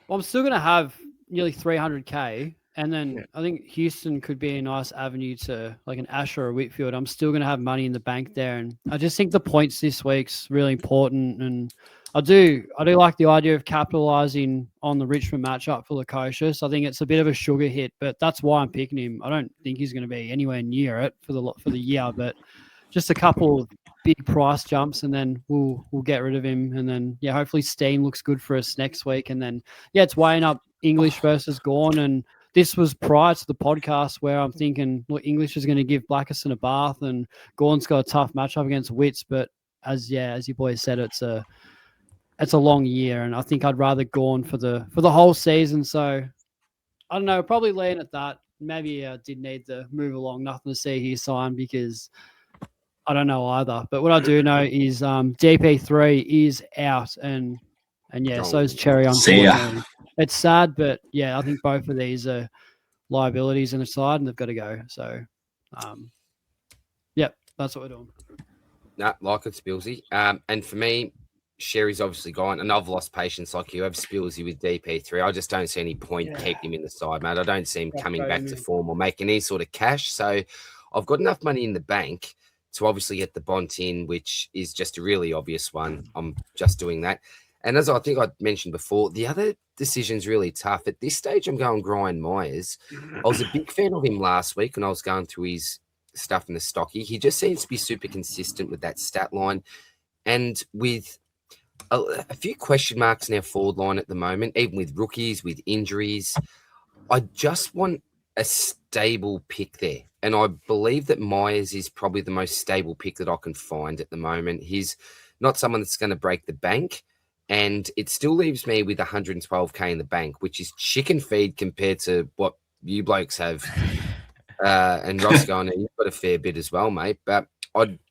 Well, I'm still gonna have nearly 300k, and then I think Houston could be a nice avenue to like an Asher or Whitfield. I'm still gonna have money in the bank there, and I just think the points this week's really important, and I do like the idea of capitalizing on the Richmond matchup for Lukosius. I think it's a bit of a sugar hit, but that's why I'm picking him. I don't think he's going to be anywhere near it for the year, but just a couple of big price jumps, and then we'll get rid of him, and then hopefully Steen looks good for us next week, and then it's weighing up English versus Gorn, and this was prior to the podcast where I'm thinking, look, English is going to give Blackerson a bath, and Gorn's got a tough matchup against Wits, but as you boys said, it's a long year, and I think I'd rather Gorn for the whole season. So I don't know, probably lean at that. Maybe I did need to move along. Nothing to see here, sign, because I don't know either. But what I do know is DP3 is out, and so is Cherry. Unfortunately, it's sad, but I think both of these are liabilities in the side, and they've got to go. So, that's what we're doing. Nah, like it, Spillsy. And for me, Sherry's obviously gone, and I've lost patience like you have, Spillsy, with DP3. I just don't see any point keeping him in the side, mate. I don't see him coming back to form or making any sort of cash. So I've got enough money in the bank to obviously get the Bont in, which is just a really obvious one. I'm just doing that. And as I think I mentioned before, the other decision's really tough. At this stage, I'm going Brian Myers. I was a big fan of him last week when I was going through his stuff in the stocky. He just seems to be super consistent with that stat line. And with a few question marks in our forward line at the moment, even with rookies, with injuries, I just want a stable pick there. And I believe that Myers is probably the most stable pick that I can find at the moment. He's not someone that's going to break the bank. and it still leaves me with 112k in the bank, which is chicken feed compared to what you blokes have. And Rossco, I know you've got a fair bit as well, mate. But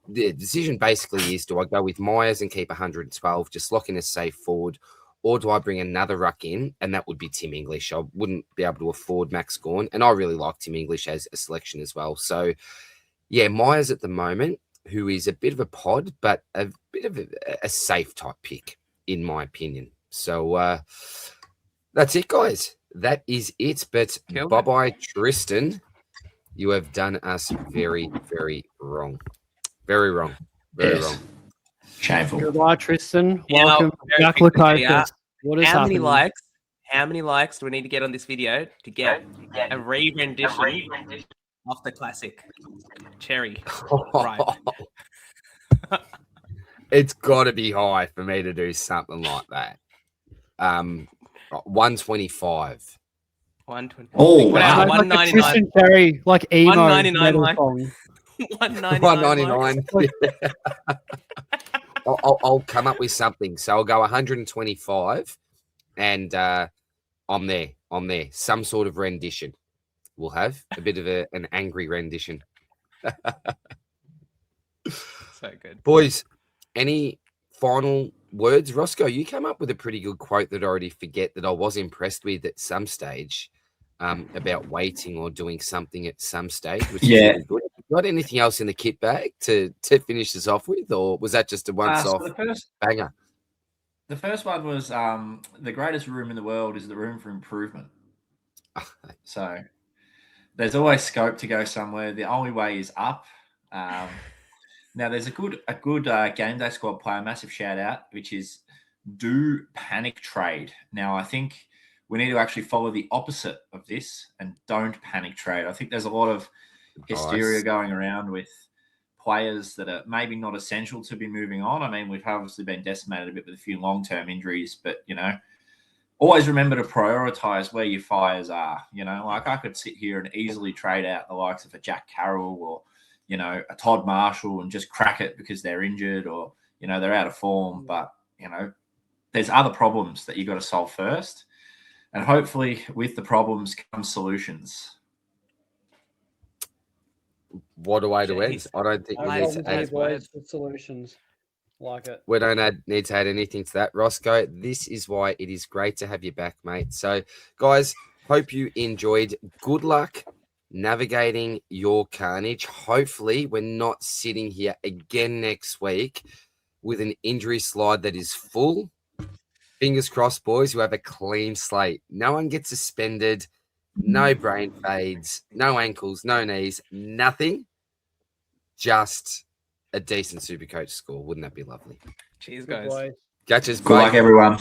the decision basically is, do I go with Myers and keep 112, just lock in a safe forward, or do I bring another ruck in? And that would be Tim English. I wouldn't be able to afford Max Gawn, and I really like Tim English as a selection as well. So, yeah, Myers at the moment, who is a bit of a pod, but a bit of a safe type pick, in my opinion. So that's it, guys. That is it. But bye-bye, Tristan. You have done us very, very wrong. Very wrong. Very wrong. Shameful. Goodbye, Tristan. Welcome back, Lucas. What is happening? How many likes do we need to get on this video to get a re-rendition of the classic Cherry? Right. It's got to be high for me to do something like that. 125. 120. Oh, wow. Like 199. Tristan Cherry, like emo. 199 metal like. song. 199. I'll come up with something. So I'll go 125, and I'm there. Some sort of rendition. We'll have a bit of an angry rendition. So good. Boys, any final words? Rossco, you came up with a pretty good quote that I already forget that I was impressed with at some stage about waiting or doing something at some stage. Which is really good. Got anything else in the kit bag to finish this off with, or was that just a once-off banger? The first one was the greatest room in the world is the room for improvement. So there's always scope to go somewhere. The only way is up. Now there's a good game day squad player, massive shout out, which is do panic trade. Now I think we need to actually follow the opposite of this and don't panic trade. I think there's a lot of hysteria going around with players that are maybe not essential to be moving on. I mean, we've obviously been decimated a bit with a few long-term injuries, but, always remember to prioritize where your fires are. Like I could sit here and easily trade out the likes of a Jack Carroll or, a Todd Marshall and just crack it because they're injured or, they're out of form. But, there's other problems that you got to solve first. And hopefully with the problems come solutions. What a way to end. I don't think we need to add words with solutions. Like it. We don't need to add anything to that. Rossco, this is why it is great to have you back, mate. So, guys, hope you enjoyed. Good luck navigating your carnage. Hopefully, we're not sitting here again next week with an injury slide that is full. Fingers crossed, boys, you have a clean slate. No one gets suspended. No brain fades, no ankles, no knees, nothing. Just a decent SuperCoach score. Wouldn't that be lovely? Cheers, guys. Catches. Good luck, everyone.